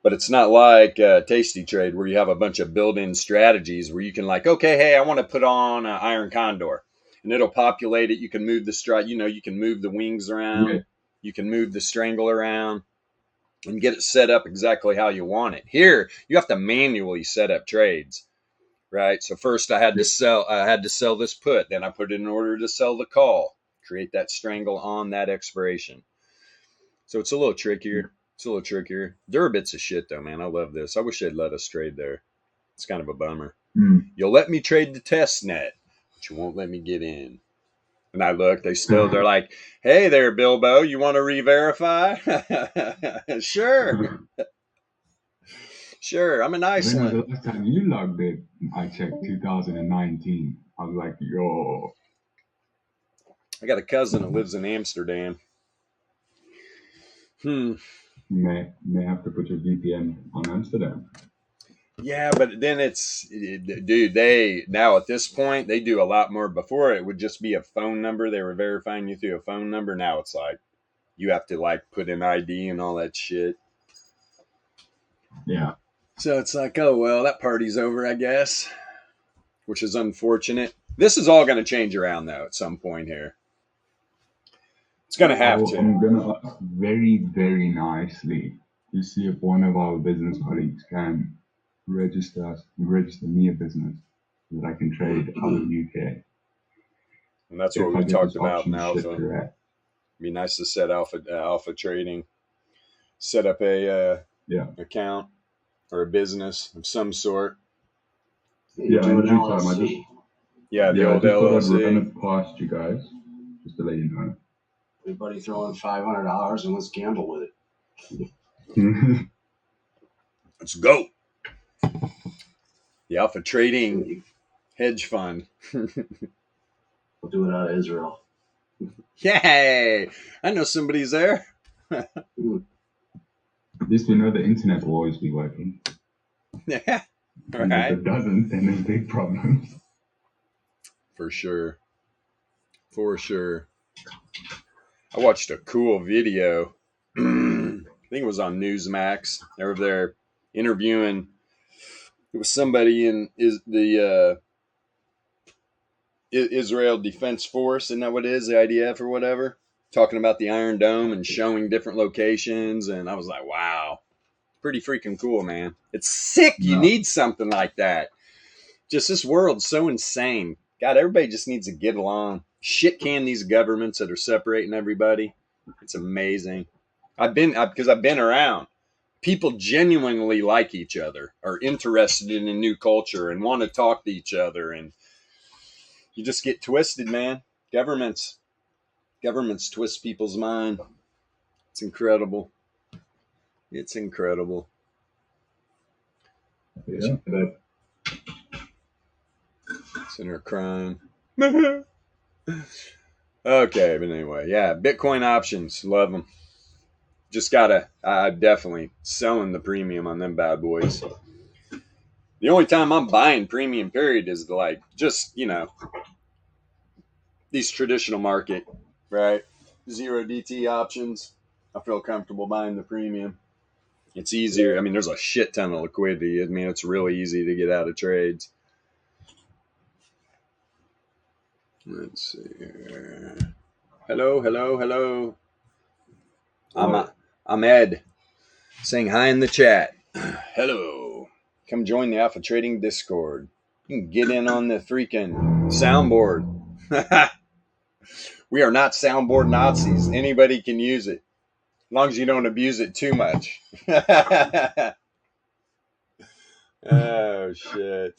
S1: But it's not like Tasty Trade where you have a bunch of built-in strategies where you can like, okay, hey, I want to put on an Iron Condor, and it'll populate it. You can move the you can move the wings around,
S6: Yeah.
S1: you can move the strangle around, and get it set up exactly how you want it. Here, you have to manually set up trades, right? So first I had to sell this put, then I put it in order to sell the call, create that strangle on that expiration. So it's a little trickier. It's a little trickier. Durabit's a shit though, man. I love this. I wish they'd let us trade there. It's kind of a bummer. You'll let me trade the test net, but you won't let me get in. And I look, they're like, hey there, Bilbo, you want to re-verify? Sure. Sure, I'm in Iceland.
S6: The last time you logged it, I checked 2019. I was like, yo.
S1: I got a cousin that lives in Amsterdam.
S6: You may have to put your VPN on Amsterdam.
S1: Yeah, but then dude, now at this point, they do a lot more. Before it would just be a phone number. They were verifying you through a phone number. Now it's like, you have to like put an ID and all that shit.
S6: Yeah.
S1: So it's like, oh, well, that party's over, I guess, which is unfortunate. This is all going to change around though at some point here. It's going to have to.
S6: I'm going to ask very, very nicely to see if one of our business colleagues can register me a business so that I can trade out of the UK.
S1: And that's what we talked about in Alpha. It'd be nice to set Alpha trading, set up a account or a business of some sort.
S6: Yeah, in due time.
S1: The old LLC.
S6: Run it past you guys, just to let you know.
S3: Everybody throw in $500 and let's gamble with it.
S1: Let's go. The Alpha Trading Hedge Fund.
S3: We'll do it out of Israel.
S1: Yay! I know somebody's there.
S6: At least we know the internet will always be working.
S1: Yeah.
S6: And if it doesn't, then there's big problems.
S1: For sure. For sure. I watched a cool video. I think it was on Newsmax. They were there interviewing. It was somebody in the Israel Defense Force, isn't that what it is? The IDF or whatever. Talking about the Iron Dome and showing different locations. And I was like, wow. Pretty freaking cool, man. It's sick. You need something like that. Just this world's so insane. God, everybody just needs to get along. Shit can these governments that are separating everybody. It's amazing. Because I've been around. People genuinely like each other, are interested in a new culture and want to talk to each other. And you just get twisted, man. Governments twist people's mind. It's incredible. It's incredible.
S6: Yeah.
S1: Sinner crime. Okay, but anyway, yeah, Bitcoin options, love them. Just I'm definitely selling the premium on them bad boys. The only time I'm buying premium period is these traditional market, right? 0 DT options. I feel comfortable buying the premium. It's easier. I mean, there's a shit ton of liquidity. I mean, it's really easy to get out of trades. Let's see here. Hello. I'm Ed. Saying hi in the chat. Hello. Come join the Alpha Trading Discord. You can get in on the freaking soundboard. We are not soundboard Nazis. Anybody can use it. As long as you don't abuse it too much. Oh, shit.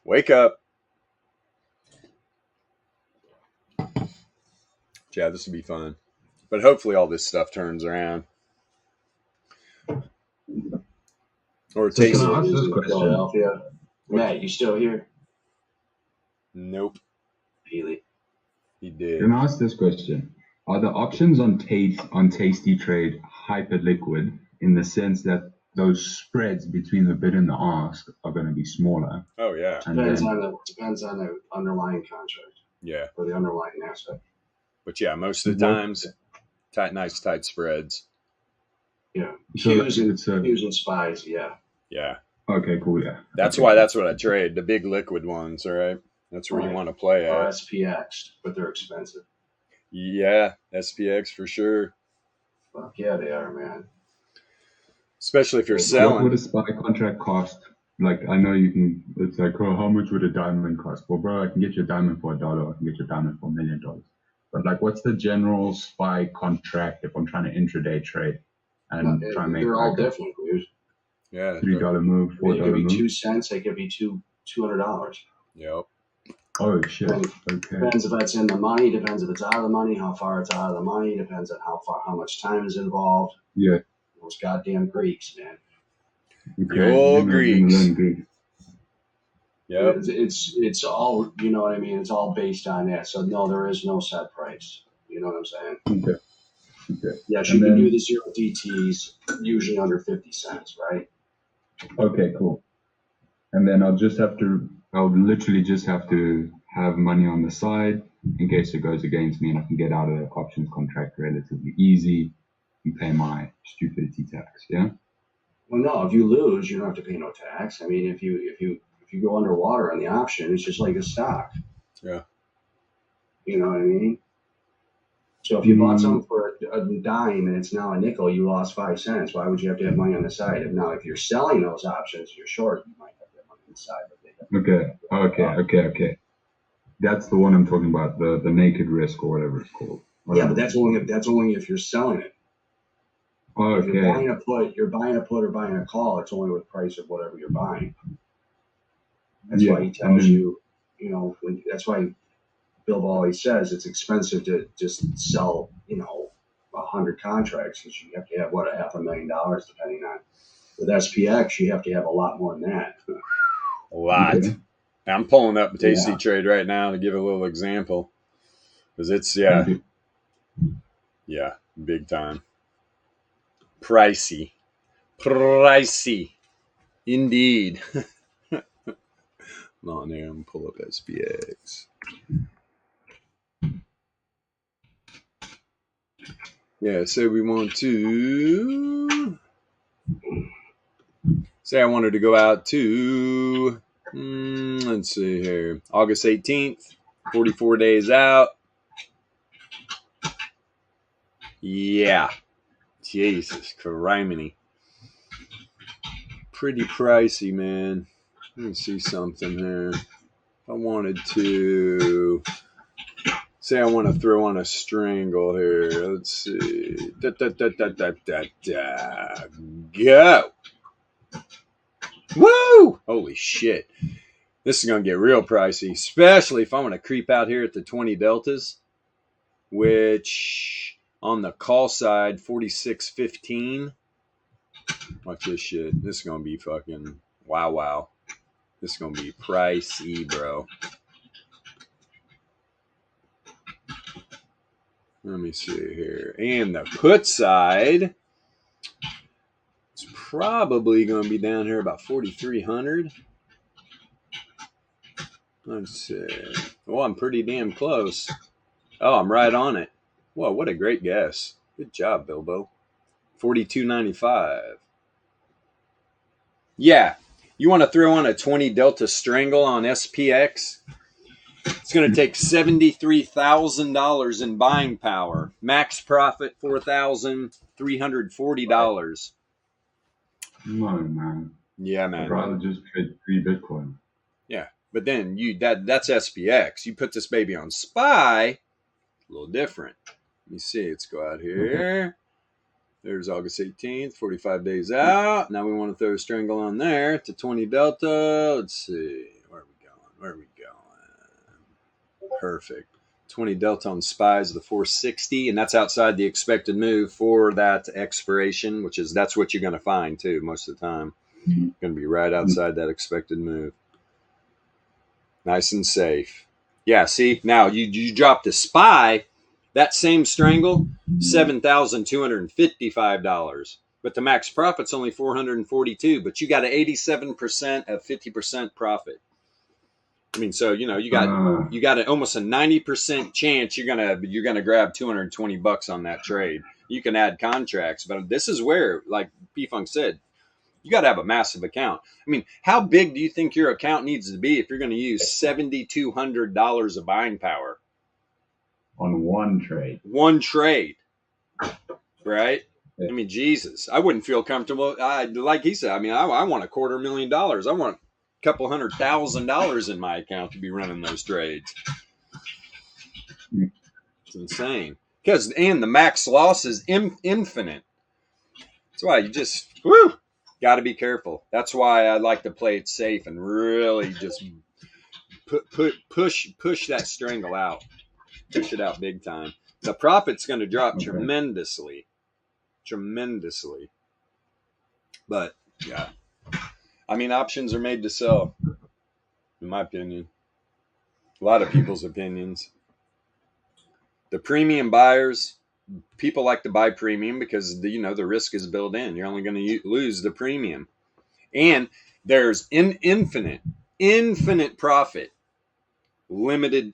S1: Wake up. Yeah, this will be fun. But hopefully all this stuff turns around. Or it takes...
S3: Philadelphia. Matt, you still here?
S1: Nope.
S3: Really?
S1: He did.
S6: Can I ask this question? Are the options on Tasty Trade hyper liquid in the sense that those spreads between the bid and the ask are going to be smaller.
S1: Oh yeah.
S6: And
S3: Depends
S6: then,
S3: on the underlying contract
S1: Yeah.
S3: or the underlying asset.
S1: But yeah, most of the times, nice tight spreads.
S3: Yeah.
S6: So
S3: Qs and
S6: it's a,
S3: Qs and SPYs, yeah.
S1: Yeah.
S6: okay, cool, yeah.
S1: That's
S6: Okay.
S1: why that's what I trade. The big liquid ones, all right? That's where you
S3: Right.
S1: want to play
S3: Or
S1: at.
S3: SPX, but they're expensive.
S1: Yeah, SPX for sure.
S3: Fuck yeah, they are, man.
S1: Especially if you're
S6: What
S1: selling.
S6: would a SPY contract cost? Like, I know you can, it's like, oh, how much would a diamond cost? Well, bro, I can get you a diamond for $1. I can get you a diamond for $1 million. But like, what's the general SPY contract if I'm trying to intraday trade and try and make
S3: They're all
S6: like a
S3: different, dude.
S1: Yeah.
S6: $3 move,
S3: I mean, it
S6: $4
S3: could be
S6: move?
S3: 2 cents. They could be $200.
S1: Yep.
S6: Oh shit.
S3: And
S6: Okay.
S3: depends if it's in the money. Depends if it's out of the money. How far it's out of the money. Depends on how much time is involved.
S6: Yeah.
S3: Those goddamn Greeks, man.
S6: Okay.
S1: Yo, Greeks.
S6: Learn Greek.
S1: Yep.
S3: It's all, you know what I mean. It's all based on that. So no, there is no set price. You know what I'm saying?
S6: Okay. Okay.
S3: Yes,
S6: And
S3: you can
S6: then-
S3: do the 0 DTs usually under 50 cents, right?
S6: Okay, cool. And then I'll literally just have to have money on the side in case it goes against me and I can get out of the options contract relatively easy and pay my stupidity tax, yeah?
S3: Well, no, if you lose, you don't have to pay no tax. I mean, if you go underwater on the option, it's just like a stock.
S1: Yeah.
S3: You know what I mean? So if you bought something for a dime and it's now a nickel, you lost 5 cents. Why would you have to have money on the side? And now, if you're selling those options, you're short. You might have to have money on the side. But
S6: Okay. That's the one I'm talking about, the naked risk or whatever it's called.
S3: yeah, but that's only if you're selling it. If you're
S6: Okay.
S3: buying a put or buying a call, it's only with price of whatever you're buying. That's why he tells you, that's why Bilbo always says it's expensive to just sell, 100 contracts because you have to have $500,000 depending on. With SPX, you have to have a lot more than that.
S1: A lot.
S6: Okay.
S1: I'm pulling up Tasty
S3: Yeah.
S1: Trade right now to give a little example. Because it's,
S6: Okay.
S1: yeah, big time. Pricey. Indeed. Come on here, I'm going to pull up SPX. Yeah, so we want to... Say I wanted to go out to... let's see here. August 18th. 44 days out. Yeah. Jesus, criminy. Pretty pricey, man. Let me see something here. If I wanted to... Say I want to throw on a strangle here. Let's see. Go! Woo! Holy shit. This is going to get real pricey, especially if I want to creep out here at the 20 deltas, which on the call side, 46.15. Watch this shit. This is going to be fucking wow. This is going to be pricey, bro. Let me see here. And the put side, it's probably going to be down here about 4,300. Let's see. Oh, I'm pretty damn close. Oh, I'm right on it. Whoa, what a great guess. Good job, Bilbo. 42.95. Yeah, you want to throw on a 20 Delta Strangle on SPX? It's going to take $73,000 in buying power. Max profit $4,340.
S6: No, man.
S1: Yeah,
S6: I'd
S1: man.
S6: rather just trade 3 Bitcoin.
S1: Yeah, but then that's SPX. You put this baby on SPY, a little different. Let me see. Let's go out here. There's August 18th, 45 days out. Now we want to throw a strangle on there to 20 Delta. Let's see. Where are we going? Perfect. 20 Delta on SPY is the 460, and that's outside the expected move for that expiration, that's what you're going to find too most of the time. Going to be right outside that expected move. Nice and safe. Yeah, see, now you drop the SPY, that same strangle, $7,255. but the max profit's only 442. But you got an 87% of 50% profit. I mean, so you got almost a 90% chance you're gonna grab $220 on that trade. You can add contracts, but this is where, like P-Funk said, you got to have a massive account. I mean, how big do you think your account needs to be if you're going to use $7,200 of buying power
S6: on one trade?
S1: One trade, right? Yeah. I mean, Jesus, I wouldn't feel comfortable. Like he said, I mean, I want $250,000. I want a couple $100,000 in my account to be running those trades. It's insane. And the max loss is infinite. That's why you just got to be careful. That's why I like to play it safe and really just push that strangle out. Push it out big time. The profit's going to drop tremendously. But yeah, I mean, options are made to sell, in my opinion. A lot of people's opinions. The premium buyers, people like to buy premium because the risk is built in. You're only going to lose the premium, and there's infinite profit, limited,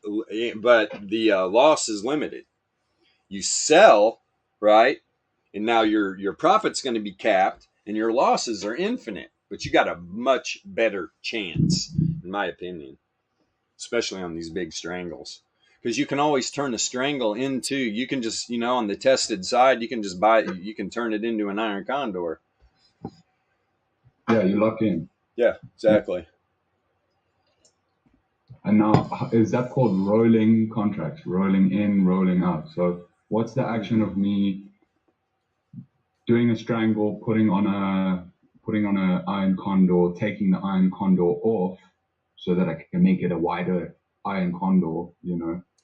S1: but the loss is limited. You sell, right, and now your profit's going to be capped, and your losses are infinite. But you got a much better chance, in my opinion, especially on these big strangles. Because you can always turn a strangle into, you can just, on the tested side, you can just you can turn it into an iron condor.
S6: Yeah, you lock in.
S1: Yeah, exactly.
S6: And now, is that called rolling contracts? Rolling in, rolling out. So what's the action of me doing a strangle, putting on a iron condor, taking the iron condor off so that I can make it a wider iron condor,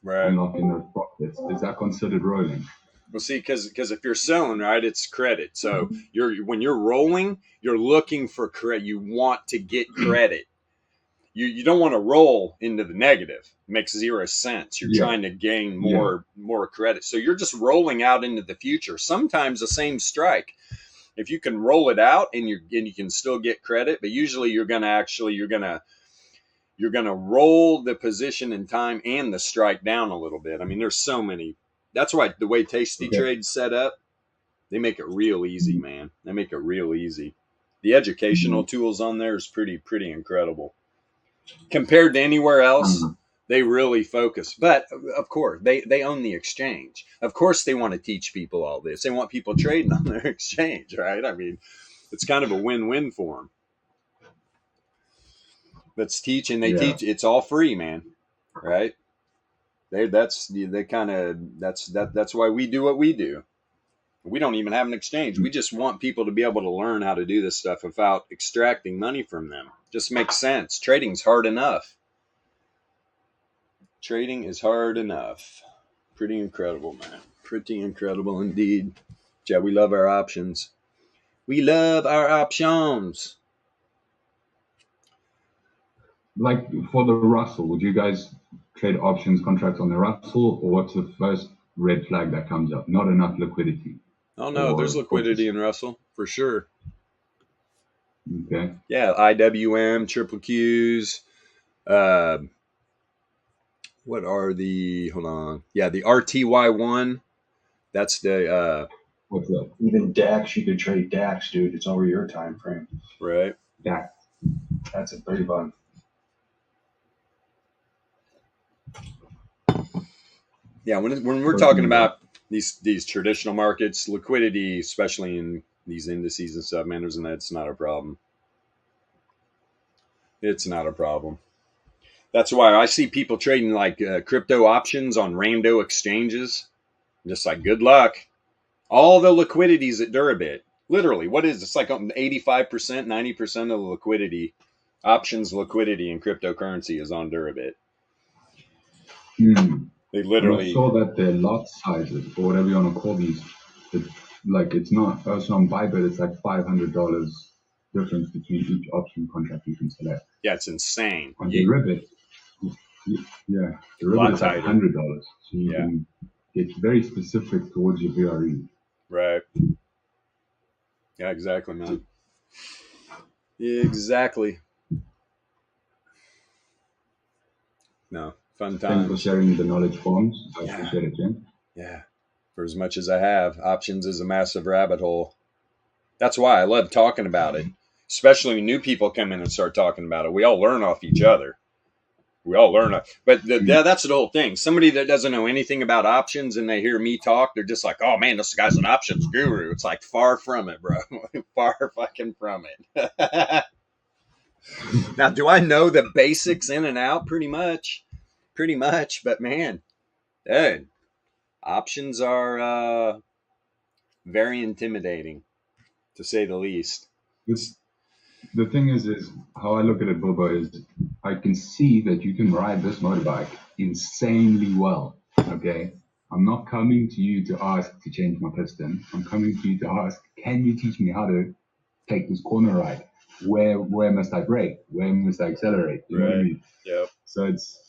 S1: right,
S6: unlocking those profits? Is that considered rolling?
S1: Well, see, because if you're selling, right, it's credit. So when you're rolling, you're looking for credit. You want to get credit. You don't want to roll into the negative. It makes zero sense. You're trying to gain more credit. So you're just rolling out into the future. Sometimes the same strike, if you can roll it out and you can still get credit, but usually you're gonna roll the position in time and the strike down a little bit. I mean, there's so many. That's why the way Tasty Trade's set up, they make it real easy, man. They make it real easy. The educational tools on there is pretty incredible. Compared to anywhere else, they really focus. But of course, they own the exchange. Of course, they want to teach people all this. They want people trading on their exchange, right? I mean, it's kind of a win-win for them. Let's teach, and they teach. It's all free, man. Right? That's why we do what we do. We don't even have an exchange. We just want people to be able to learn how to do this stuff without extracting money from them. Just makes sense. Trading's hard enough. Trading is hard enough. Pretty incredible, man. Pretty incredible indeed. Yeah, we love our options. We love our options.
S6: Like for the Russell, would you guys trade options contracts on the Russell, or what's the first red flag that comes up? Not enough liquidity.
S1: Oh no, there's liquidity in Russell for sure.
S6: Okay.
S1: Yeah, IWM, triple Qs. What are the? Hold on. Yeah, the RTY1. That's the.
S6: What's that?
S3: Even DAX, you could trade DAX, dude. It's over your time frame.
S1: Right.
S6: DAX.
S3: That's a pretty fun.
S1: Yeah, when we're talking about these traditional markets, liquidity, especially in these indices and stuff, man, it's not a problem. It's not a problem. That's why I see people trading like crypto options on rando exchanges. I'm just like, good luck. All the liquidities at Durabit. Literally, what is it? It's like 85%, 90% of the liquidity, options liquidity in cryptocurrency is on Durabit. They literally.
S6: I saw that their lot sizes, or whatever you want to call these, it's not. So on Bybit, it's like $500 difference between each option contract you can select.
S1: Yeah, it's insane.
S6: On Durabit, Durabit is like $100. So you can get very specific towards your VRE.
S1: Right. Yeah, exactly, man. Exactly. No, fun
S6: Thanks for
S1: times.
S6: sharing the knowledge forms. I
S1: Yeah.
S6: appreciate it, Jim.
S1: Yeah. For as much as I have, options is a massive rabbit hole. That's why I love talking about it, especially when new people come in and start talking about it. We all learn off each other. We all learn. But that's the whole thing. Somebody that doesn't know anything about options and they hear me talk, they're just like, oh man, this guy's an options guru. It's like, far from it, bro. Far fucking from it. Now, do I know the basics in and out? Pretty much. But man, dude, options are very intimidating, to say the least.
S6: The thing is how I look at it, Bilbo, is I can see that you can ride this motorbike insanely well. Okay, I'm not coming to you to ask to change my piston. I'm coming to you to ask, can you teach me how to take this corner ride? Where must I brake? Where must I accelerate? You know what I mean?
S1: Yep.
S6: So it's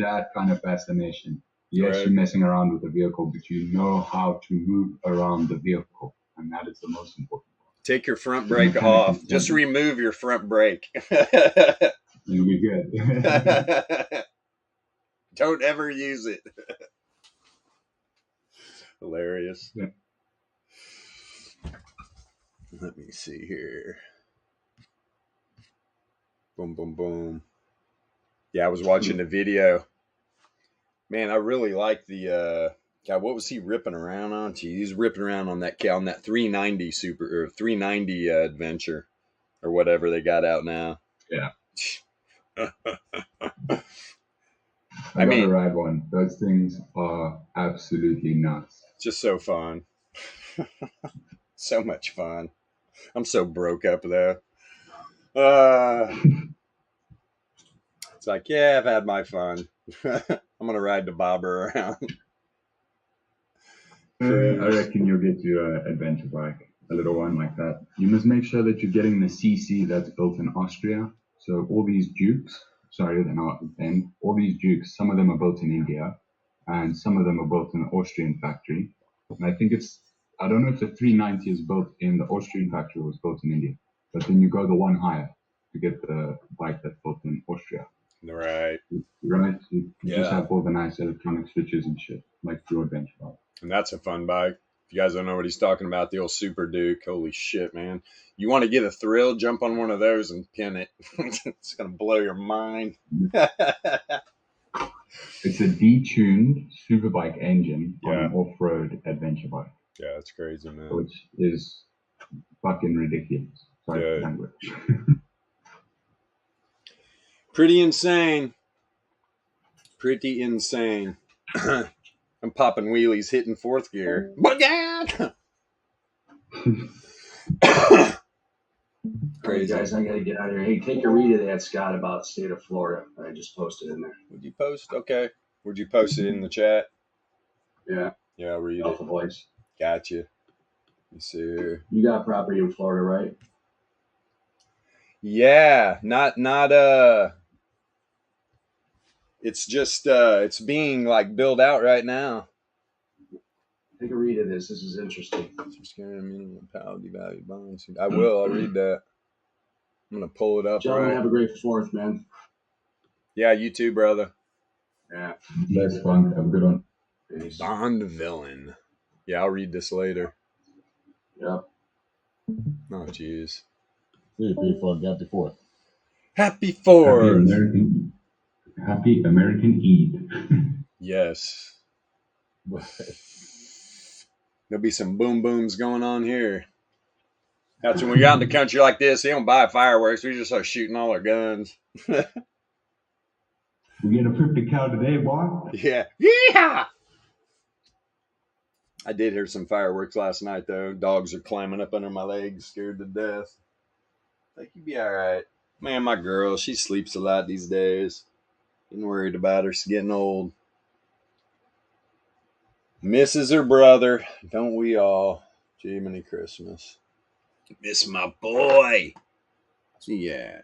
S6: that kind of fascination. Yes,
S1: Right.
S6: you're messing around with the vehicle, but you know how to move around the vehicle, and that is the most important.
S1: Take your front brake off. Just remove your front brake.
S6: You'll be good.
S1: Don't ever use it. Hilarious.
S6: Yeah.
S1: Let me see here. Boom, boom, boom. Yeah, I was watching the video. Man, I really like the God, what was he ripping around on? He's ripping around on that 390 super or 390 adventure or whatever they got out now.
S6: Yeah.
S1: I mean,
S6: gotta ride one. Those things are absolutely nuts.
S1: Just so fun. So much fun. I'm so broke up though. It's like, yeah, I've had my fun. I'm gonna ride the bobber around.
S6: I reckon you'll get you an adventure bike, a little one like that. You must make sure that you're getting the CC that's built in Austria. So all these Dukes, sorry, they're not then. All these Dukes, some of them are built in India, and some of them are built in an Austrian factory. And I don't know if the 390 is built in the Austrian factory or was built in India. But then you go the one higher to get the bike that's built in Austria.
S1: Right.
S6: Right? You just have all the nice electronic switches and shit, like your adventure bike.
S1: And that's a fun bike. If you guys don't know what he's talking about, the old Super Duke. Holy shit, man. You want to get a thrill, jump on one of those and pin it. It's going to blow your mind.
S6: It's a detuned superbike engine on an off-road adventure bike.
S1: Yeah, that's crazy, man.
S6: Which is fucking ridiculous. Sorry for language.
S1: Pretty insane. Pretty insane. I'm popping wheelies, hitting fourth gear.
S3: Crazy. Guys, I gotta get out of here. Hey, take a read of that, Scott, about the state of Florida that I just posted in there.
S1: Would you post? Okay. Would you post it in the chat?
S3: Yeah.
S1: Yeah, I'll read
S3: Alpha
S1: it.
S3: Voice.
S1: Gotcha. Let's see here.
S3: You got property in Florida, right?
S1: Yeah, not it's just it's being like built out right now.
S3: Take a read of this. This is interesting.
S1: Devalued bonds. I will. I'll read that. I'm gonna pull it up.
S3: Gentlemen,
S1: right.
S3: have a great 4th, man.
S1: Yeah, you too, brother.
S3: Yeah.
S6: That's fun. Have a good one.
S3: Peace.
S1: Bond villain. Yeah, I'll read this later.
S3: Yep.
S1: Oh, jeez.
S4: See you, people. Happy 4th.
S1: Happy 4th.
S6: Happy American Eid.
S1: Yes. There'll be some boom booms going on here. That's when we got in the country like this, they don't buy fireworks. We just start shooting all our guns.
S6: We gonna flip the cow today, boy?
S1: Yeah. Yeah. I did hear some fireworks last night, though. Dogs are climbing up under my legs, scared to death. Like, you'll be all right. Man, my girl, she sleeps a lot these days. Been worried about her. She's getting old. Misses her brother. Don't we all? Jiminy Christmas. Miss my boy. Yeah.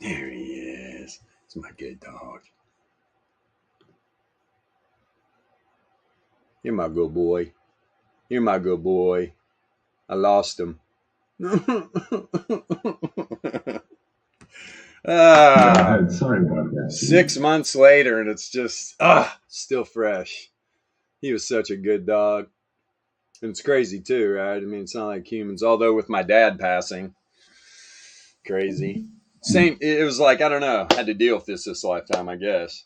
S1: There he is. It's my good dog. You're my good boy. You're my good boy. I lost him.
S6: Sorry about that.
S1: 6 months later, and it's just still fresh. He was such a good dog. And it's crazy too, right? I mean, it's not like humans. Although with my dad passing, crazy. Same. It was like, I don't know. I had to deal with this lifetime, I guess.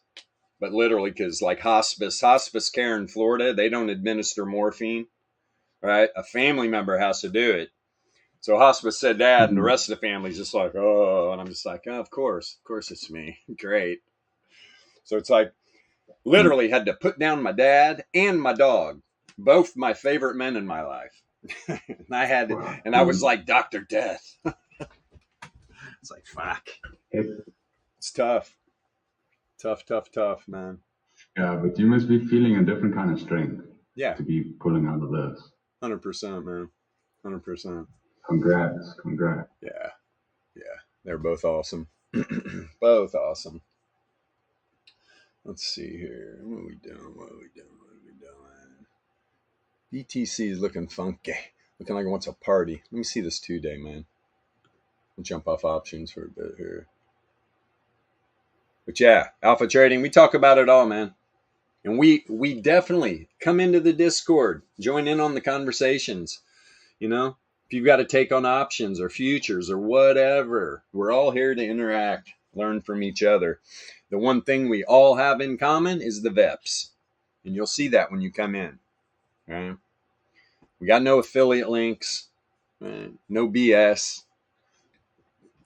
S1: But literally, because like hospice care in Florida, they don't administer morphine, right? A family member has to do it. So hospice said dad, and the rest of the family's just like, oh, and I'm just like, oh, of course it's me. Great. So it's like, literally had to put down my dad and my dog, both my favorite men in my life. And I was like Dr. Death. It's like, fuck. It's tough. Tough, man.
S6: Yeah, but you must be feeling a different kind of strength.
S1: Yeah.
S6: To be pulling out of this.
S1: 100%, man. 100%.
S6: Congrats.
S1: Yeah. They're both awesome. Both awesome. Let's see here. What are we doing? BTC is looking funky. Looking like it wants a party. Let me see this 2-day, man. I'll jump off options for a bit here. But yeah, alpha trading, we talk about it all, man. And we definitely come into the Discord, join in on the conversations. You know, if you've got to take on options or futures or whatever, we're all here to interact, learn from each other. The one thing we all have in common is the VEPS. And you'll see that when you come in. Right? We got no affiliate links, right? No BS.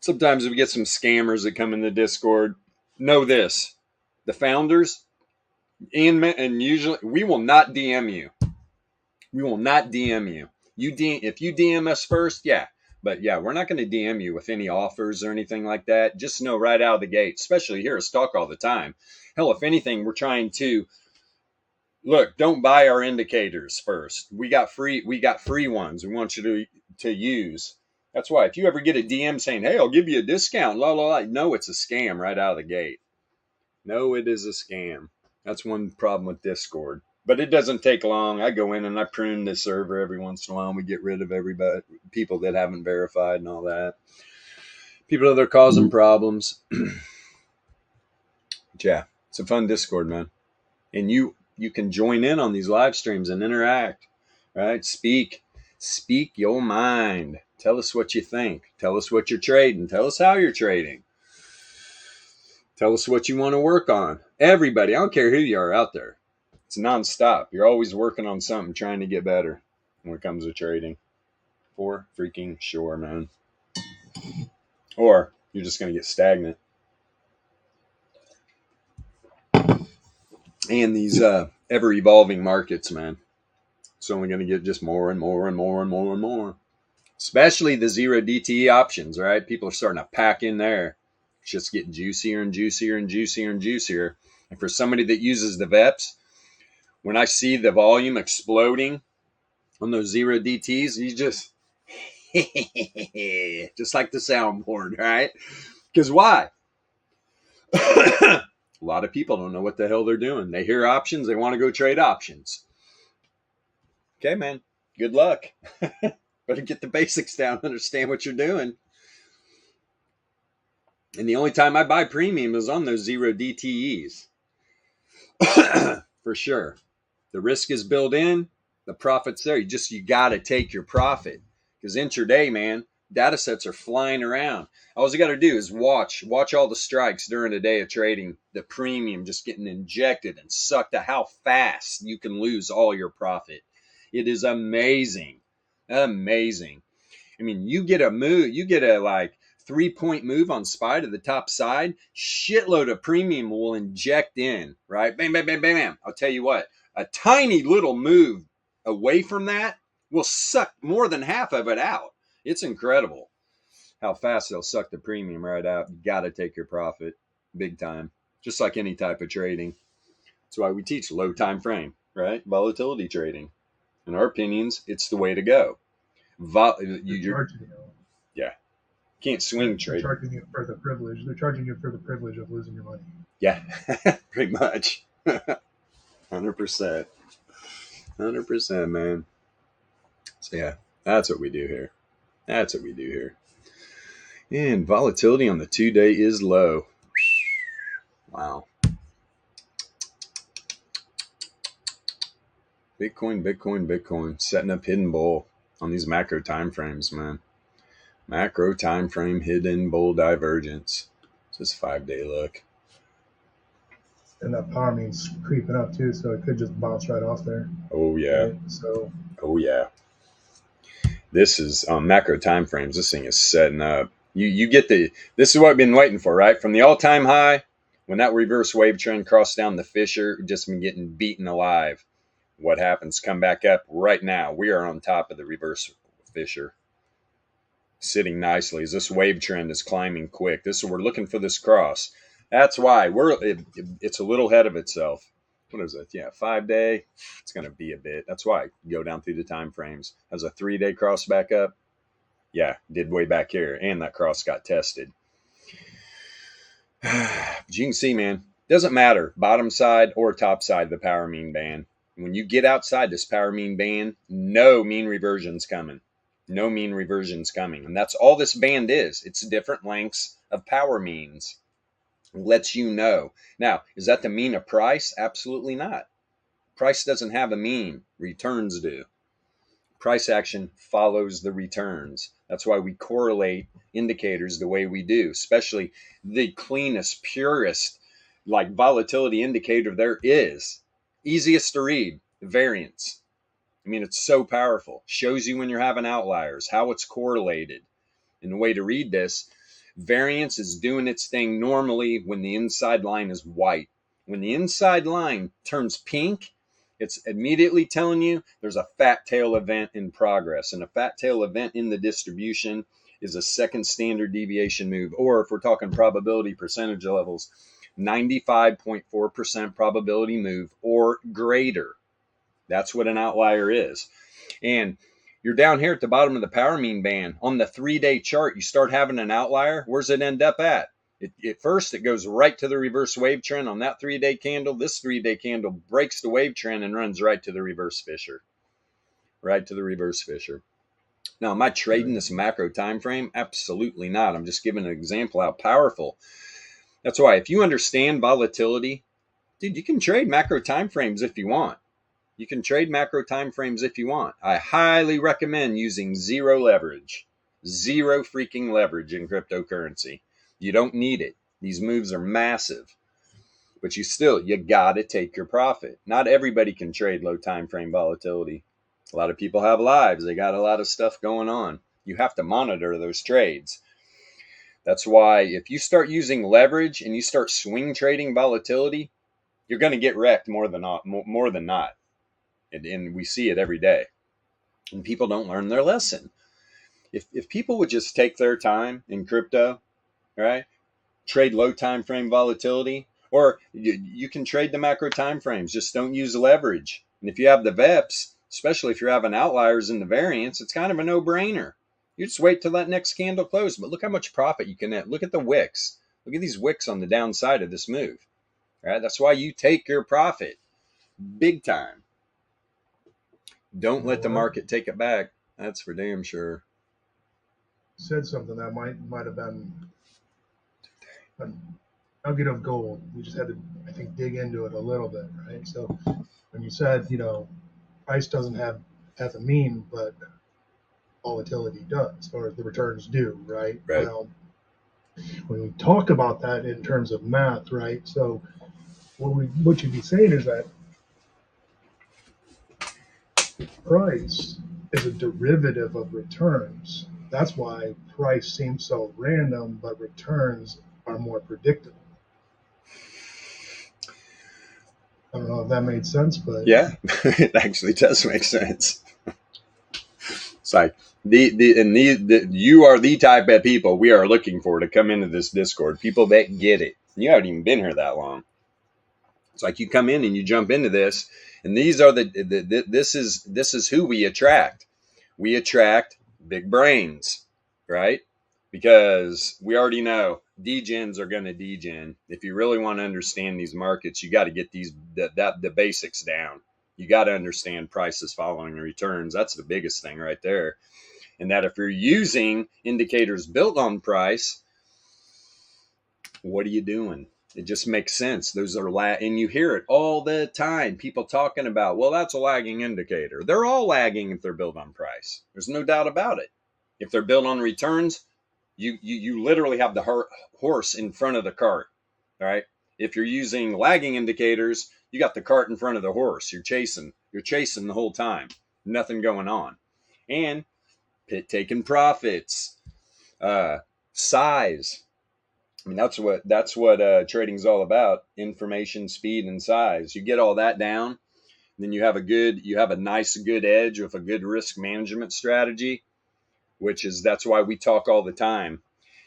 S1: Sometimes we get some scammers that come in the Discord. Know this, the founders, and usually we will not DM you. We will not DM you. If you DM us first, yeah. But yeah, we're not going to DM you with any offers or anything like that. Just know right out of the gate, especially here at Stock all the time. Hell, if anything, we're trying to look. Don't buy our indicators first. We got free ones. We want you to use. That's why if you ever get a DM saying, "Hey, I'll give you a discount," no, it's a scam right out of the gate. No, it is a scam. That's one problem with Discord. But it doesn't take long. I go in and I prune the server every once in a while, and we get rid of everybody, people that haven't verified and all that. People that are causing problems. Yeah, it's a fun Discord, man. And you can join in on these live streams and interact, right? Speak your mind. Tell us what you think. Tell us what you're trading. Tell us how you're trading. Tell us what you want to work on. Everybody, I don't care who you are out there. It's nonstop. You're always working on something, trying to get better when it comes to trading. For freaking sure, man. Or you're just going to get stagnant. And these ever-evolving markets, man. It's only going to get just more and more and more and more and more. Especially the 0 DTE options, right? People are starting to pack in there. It's just getting juicier and juicier and juicier and juicier. And for somebody that uses the VEPS, when I see the volume exploding on those 0 DTs, you just like the soundboard, right? Because why? A lot of people don't know what the hell they're doing. They hear options, they want to go trade options. Okay, man. Good luck. Better get the basics down, understand what you're doing. And the only time I buy premium is on those 0 DTEs. For sure. The risk is built in. The profit's there. You got to take your profit. Because intraday, man, data sets are flying around. All you got to do is watch all the strikes during a day of trading. The premium just getting injected and sucked to how fast you can lose all your profit. It is amazing. Amazing. I mean, you get a 3-point move on SPY to the top side, shitload of premium will inject in, right? Bam, bam, bam, bam, bam. I'll tell you what, a tiny little move away from that will suck more than half of it out. It's incredible how fast they'll suck the premium right out. You got to take your profit big time, just like any type of trading. That's why we teach low time frame, right? Volatility trading. In our opinions, it's the way to go. Yeah. Can't swing trade.
S7: They're charging you for the privilege. They're charging you for the privilege of losing your money.
S1: Yeah, pretty much. 100%. 100%, man. So yeah, that's what we do here. That's what we do here. And volatility on the 2-day is low. Wow. Bitcoin. Setting up hidden bull on these macro time frames, man. Macro time frame hidden bull divergence. Just 5-day look.
S7: And that power means creeping up too, so it could just bounce right off there.
S1: Oh yeah.
S7: Right? So.
S1: Oh yeah. This is macro time frames. This thing is setting up. You get the. This is what I've been waiting for, right? From the all-time high, when that reverse wave trend crossed down the fissure, just been getting beaten alive. What happens? Come back up right now. We are on top of the reverse fissure, sitting nicely as this wave trend is climbing quick. We're looking for this cross. That's why it's a little ahead of itself. What is it? Yeah, 5-day. It's going to be a bit. That's why I go down through the time frames. Has a 3-day cross back up. Yeah, did way back here, and that cross got tested. But you can see, man, doesn't matter bottom side or top side of the power mean band. When you get outside this power mean band, no mean reversion's coming. No mean reversion's coming. And that's all this band is. It's different lengths of power means. It lets you know. Now, is that the mean of price? Absolutely not. Price doesn't have a mean. Returns do. Price action follows the returns. That's why we correlate indicators the way we do, especially the cleanest, purest, like volatility indicator there is. Easiest to read, variance. I mean, it's so powerful. Shows you when you're having outliers, how it's correlated. And the way to read this, variance is doing its thing normally when the inside line is white. When the inside line turns pink, it's immediately telling you there's a fat tail event in progress. And a fat tail event in the distribution is a second standard deviation move. Or if we're talking probability percentage levels, 95.4% probability move or greater. That's what an outlier is. And you're down here at the bottom of the power mean band. On the 3-day chart, you start having an outlier. Where's it end up at? At first, it goes right to the reverse wave trend on that 3-day candle. This 3-day candle breaks the wave trend and runs right to the reverse fissure. Right to the reverse fissure. Now, am I trading this macro time frame? Absolutely not. I'm just giving an example how powerful. That's why if you understand volatility, dude, you can trade macro time frames if you want. You can trade macro time frames if you want. I highly recommend using zero leverage. Zero freaking leverage in cryptocurrency. You don't need it. These moves are massive. But you got to take your profit. Not everybody can trade low time frame volatility. A lot of people have lives. They got a lot of stuff going on. You have to monitor those trades. That's why if you start using leverage and you start swing trading volatility, you're going to get wrecked more than not. And we see it every day. And people don't learn their lesson. If people would just take their time in crypto, right? Trade low time frame volatility, or you can trade the macro time frames. Just don't use leverage. And if you have the VEPS, especially if you're having outliers in the variance, it's kind of a no-brainer. You just wait till that next candle closes. But look how much profit you can get. Look at the wicks. Look at these wicks on the downside of this move. Right? That's why you take your profit big time. Don't let the market take it back. That's for damn sure.
S7: Said something that might have been a nugget of gold. We just had to, I think, dig into it a little bit, right? So when you said, price doesn't have a mean, but volatility does, or the returns do, right?
S1: Right.
S7: Well, when we talk about that in terms of math, right? So what you'd be saying is that price is a derivative of returns. That's why price seems so random, but returns are more predictable. I don't know if that made sense, but
S1: yeah, it actually does make sense. It's like you are the type of people we are looking for to come into this Discord. People that get it. You haven't even been here that long. It's like you come in and you jump into this, and these are this is who we attract. We attract big brains, right? Because we already know degens are going to degen. If you really want to understand these markets, you got to get the basics down. You got to understand prices following returns. That's the biggest thing right there. And that if you're using indicators built on price, what are you doing? It just makes sense. Those are and you hear it all the time. People talking about, well, that's a lagging indicator. They're all lagging if they're built on price. There's no doubt about it. If they're built on returns, you literally have the horse in front of the cart. All right. If you're using lagging indicators, you got the cart in front of the horse. You're chasing the whole time. Nothing going on. And taking profits, size. I mean, that's what trading's all about: information, speed, and size. You get all that down, then you have a nice good edge with a good risk management strategy, that's why we talk all the time.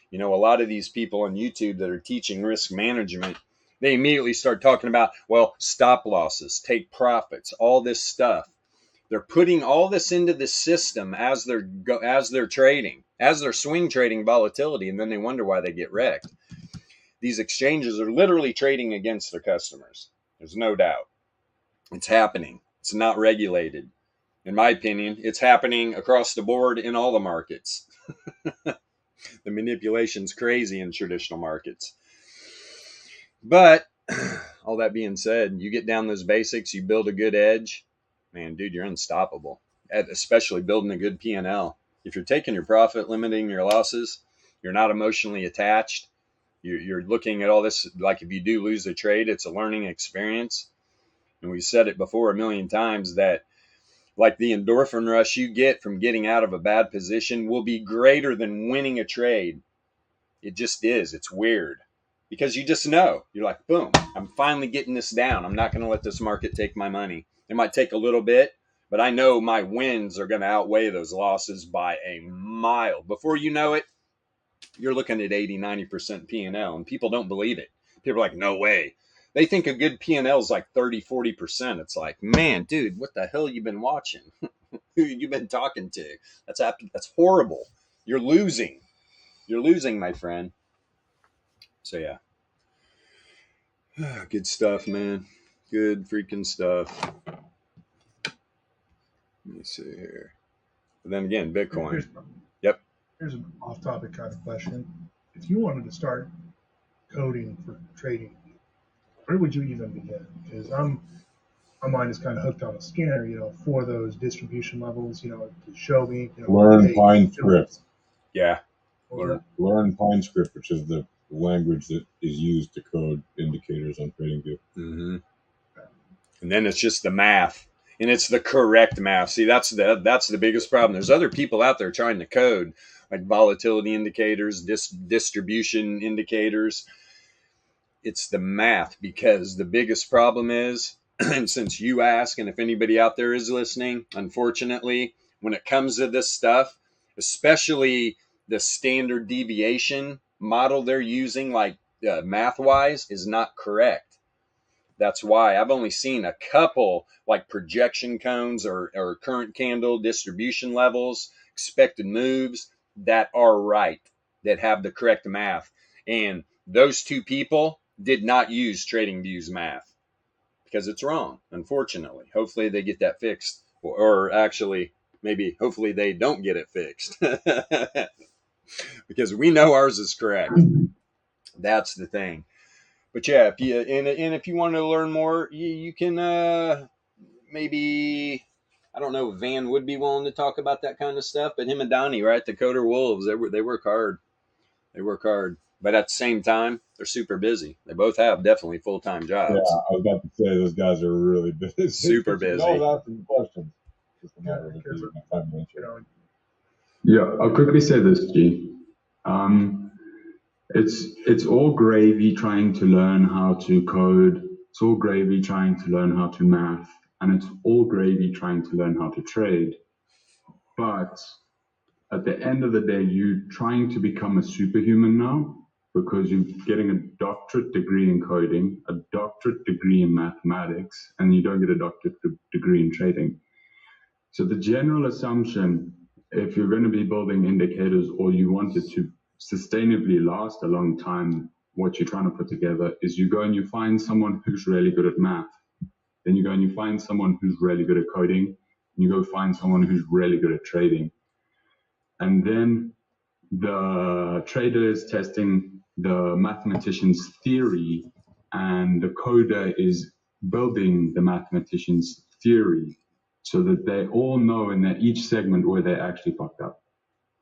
S1: You know, a lot of these people on YouTube that are teaching risk management, they immediately start talking about, well, stop losses, take profits, all this stuff. They're putting all this into the system as they're trading, as they're swing trading volatility, and then they wonder why they get wrecked. These exchanges are literally trading against their customers. There's no doubt. It's happening. It's not regulated. In my opinion, it's happening across the board in all the markets. The manipulation's crazy in traditional markets. But all that being said, you get down those basics, you build a good edge, man, dude, you're unstoppable. Especially building a good P&L. If you're taking your profit, limiting your losses, you're not emotionally attached. You're looking at all this like if you do lose a trade, it's a learning experience. And we've said it before a million times that like the endorphin rush you get from getting out of a bad position will be greater than winning a trade. It just is. It's weird because you just know. You're like, boom, I'm finally getting this down. I'm not going to let this market take my money. It might take a little bit, but I know my wins are going to outweigh those losses by a mile. Before you know it, you're looking at 80, 90% P&L, and people don't believe it. People are like, no way. They think a good P&L is like 30, 40%. It's like, man, dude, what the hell you been watching? Who you been talking to? That's horrible. You're losing. You're losing, my friend. So, yeah. Good stuff, man. Good freaking stuff. Let me see here. But then again, Bitcoin. Yep.
S7: Here's an off-topic kind of question. If you wanted to start coding for trading, where would you even begin? Because my mind is kind of hooked on a scanner, for those distribution levels, to show me.
S4: Learn Pine Script.
S1: Yeah.
S4: Learn Pine Script, which is the language that is used to code indicators on TradingView.
S1: Mm-hmm. And then it's just the math, and it's the correct math. See, that's the biggest problem. There's other people out there trying to code like volatility indicators, distribution indicators. It's the math, because the biggest problem is, and since you ask, and if anybody out there is listening, unfortunately, when it comes to this stuff, especially the standard deviation model they're using, like math-wise, is not correct. That's why I've only seen a couple like projection cones or current candle distribution levels, expected moves that are right, that have the correct math. And those two people did not use TradingView's math because it's wrong, unfortunately. Hopefully they get that fixed, or actually maybe hopefully they don't get it fixed because we know ours is correct. That's the thing. But yeah, if you want to learn more, you can maybe, I don't know if Van would be willing to talk about that kind of stuff, but him and Donnie, right, the Coder Wolves, they work hard. They work hard, but at the same time, they're super busy. They both have definitely full-time jobs.
S4: Yeah, I was about to say those guys are really busy.
S1: Super busy.
S4: No, asking questions. Just a matter of time.
S6: Yeah, I'll quickly say this, G. It's all gravy trying to learn how to code. It's all gravy trying to learn how to math, and it's all gravy trying to learn how to trade. But at the end of the day, you're trying to become a superhuman now, because you're getting a doctorate degree in coding, a doctorate degree in mathematics, and you don't get a doctorate degree in trading. So the general assumption, if you're going to be building indicators or you want it to sustainably last a long time, what you're trying to put together is you go and you find someone who's really good at math. Then you go and you find someone who's really good at coding, and you go find someone who's really good at trading. And then the trader is testing the mathematician's theory, and the coder is building the mathematician's theory so that they all know in their each segment where they actually fucked up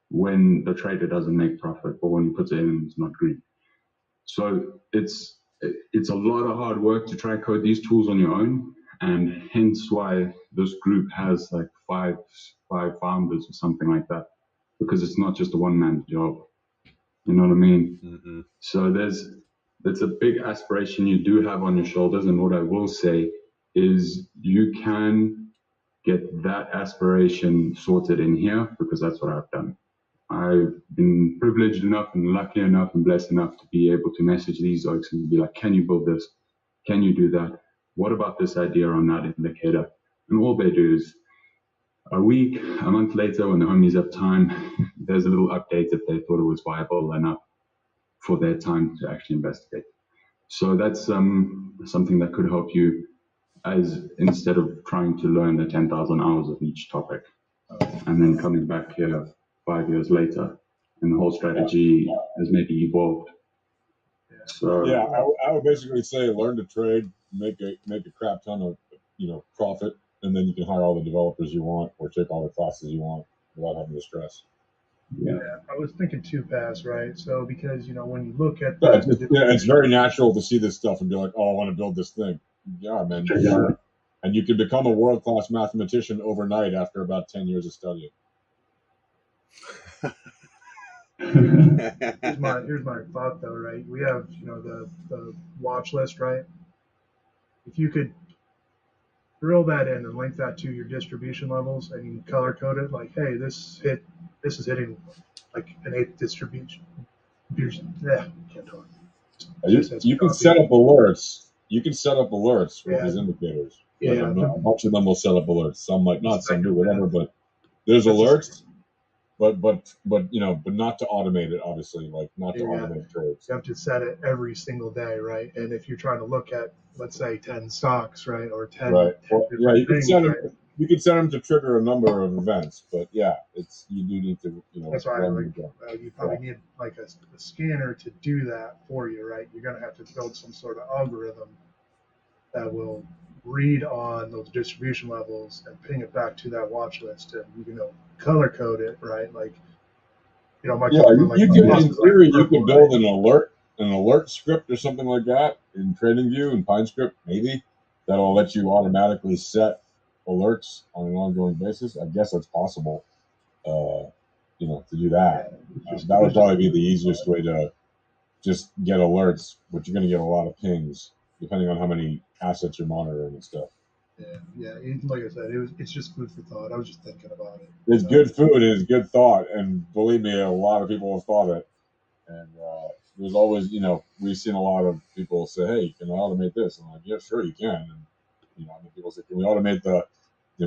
S6: when the trader doesn't make profit or when he puts it in and it's not green. So it's a lot of hard work to try code these tools on your own, and hence why this group has like five founders or something like that, because it's not just a one-man job. You know what I mean?
S1: Mm-mm.
S6: So that's a big aspiration you do have on your shoulders, and what I will say is you can get that aspiration sorted in here, because that's what I've done. I've been privileged enough and lucky enough and blessed enough to be able to message these oaks and be like, can you build this? Can you do that? What about this idea on that indicator? And all they do is a week, a month later, when the homies have time, there's a little update if they thought it was viable enough for their time to actually investigate. So that's something that could help you, as instead of trying to learn the 10,000 hours of each topic and then coming back here 5 years later and the whole strategy has maybe evolved. So
S4: Yeah, I would basically say learn to trade, make a crap ton of profit, and then you can hire all the developers you want or take all the classes you want without having to stress.
S6: yeah.
S7: I was thinking two paths, right? So because when you look at
S4: Yeah, it's very natural to see this stuff and be like, oh, I want to build this thing. Yeah, man.
S6: Yeah.
S4: And you can become a world-class mathematician overnight after about 10 years of studying.
S7: here's my thought though, right? We have the watch list, right? If you could drill that in and link that to your distribution levels and you color code it like, hey, this is hitting like an 8th distribution. Can't talk.
S4: You can set up alerts. You can set up alerts with these indicators. Like
S7: Yeah.
S4: a bunch of them will set up alerts. Some might not, some do, whatever. But there's alerts. But not to automate it, obviously. Like not to automate trades.
S7: You have to set it every single day, right? And if you're trying to look at, let's say, 10 stocks, right, or 10,
S4: right.
S7: 10
S4: Well, yeah, you can
S7: things,
S4: set them.
S7: right?
S4: You can set them to trigger a number of events, but yeah, you do need to
S7: That's why
S4: run
S7: you probably need like a scanner to do that for you, right? You're gonna have to build some sort of algorithm that will read on those distribution levels and ping it back to that watch list, and you can color code it, right? Like
S4: you can in theory you could build an alert script or something like that in TradingView and PineScript maybe that'll let you automatically set alerts on an ongoing basis. I guess that's possible. To do that. That would probably be the easiest way to just get alerts, but you're going to get a lot of pings depending on how many assets you're monitoring and stuff.
S7: Yeah. Like I said, it's just food for thought. I was just thinking about it.
S4: It's good food and it's good thought, and believe me, a lot of people have thought it. And there's always, we've seen a lot of people say, "Hey, can I automate this?" I'm like, "Yeah, sure, you can." And people say, "Can we automate can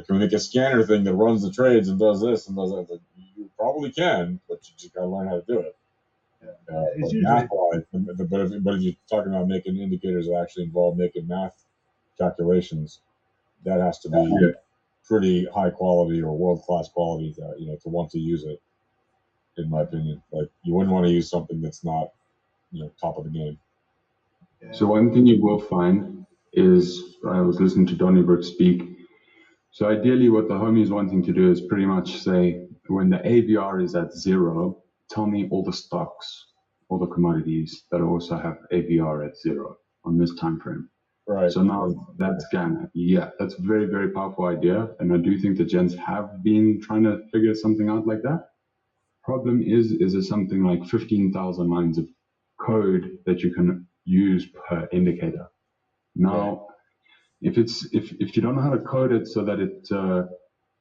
S4: we make a scanner thing that runs the trades and does this and does that?" Like, you probably can, but you just got to learn how to do it. But math-wise, but if you're talking about making indicators that actually involve making math calculations, that has to be pretty high quality or world-class quality to want to use it. In my opinion, like you wouldn't want to use something that's not top of the game.
S6: So one thing you will find is, I was listening to Donnybrook speak. So ideally what the homie is wanting to do is pretty much say, when the AVR is at 0, tell me all the stocks, all the commodities that also have AVR at 0 on this time frame.
S4: Right.
S6: So now that scan, that's a very, very powerful idea. And I do think the gents have been trying to figure something out like that. Problem is there's something like 15,000 lines of code that you can use per indicator. Now, if you don't know how to code it so that it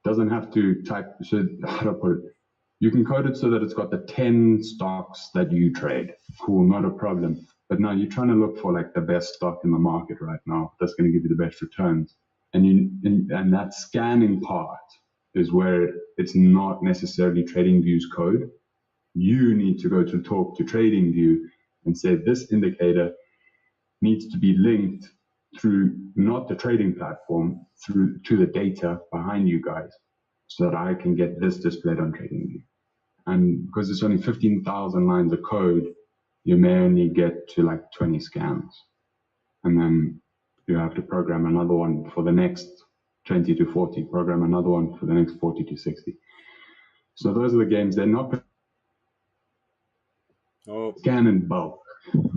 S6: doesn't have to type, so how to put it, you can code it so that it's got the 10 stocks that you trade. Cool, not a problem. But now you're trying to look for like the best stock in the market right now that's going to give you the best returns. And that scanning part is where it's not necessarily TradingView's code. You need to go to talk to TradingView and say this indicator needs to be linked through not the trading platform, through to the data behind you guys, so that I can get this displayed on TradingView. And because it's only 15,000 lines of code, you may only get to like 20 scans. And then you have to program another one for the next 20 to 40, program another one for the next 40 to 60. So those are the games. They're not going to scan in bulk.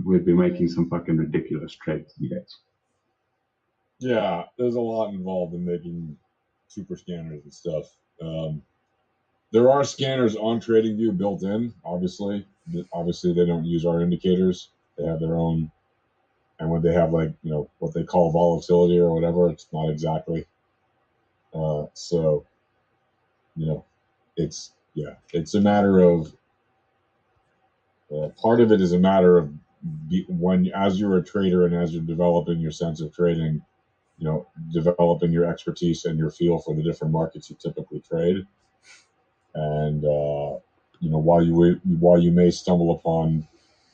S6: We'd be making some fucking ridiculous trades these days.
S4: Yeah, there's a lot involved in making super scanners and stuff. There are scanners on TradingView built in, obviously. Obviously, they don't use our indicators. They have their own. And when they have, like, you know, what they call volatility or whatever, it's not exactly. So, you know, it's a matter of, part of it is a matter of when, as you're a trader and as you're developing your sense of trading, you know, developing your expertise and your feel for the different markets you typically trade. And, you know, while you may stumble upon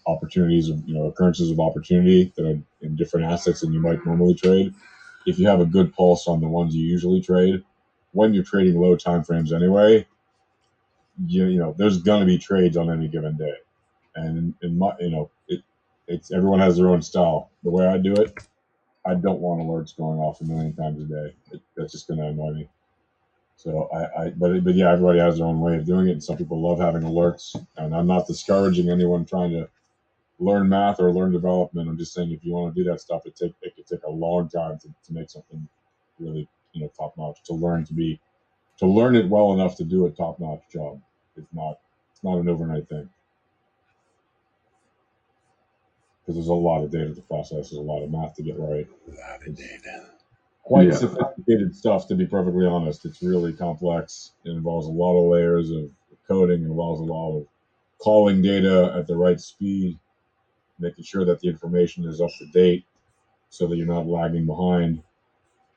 S4: opportunities of, you know, occurrences of opportunity that are in different assets than you might normally trade, if you have a good pulse on the ones you usually trade, when you're trading low time frames anyway, you know, there's going to be trades on any given day. And in my, you know, it's everyone has their own style. The way I do it, I don't want alerts going off a million times a day. That's just going to annoy me. So but yeah, everybody has their own way of doing it, and some people love having alerts. And I'm not discouraging anyone trying to learn math or learn development. I'm just saying, if you want to do that stuff, it could take a long time to make something really, you know, top notch. To learn it well enough to do a top notch job. It's not an overnight thing, because there's a lot of data to process. There's a lot of math to get right.
S1: A lot of data.
S4: Quite sophisticated stuff, to be perfectly honest. It's really complex. It involves a lot of layers of coding. It involves a lot of calling data at the right speed, making sure that the information is up to date so that you're not lagging behind,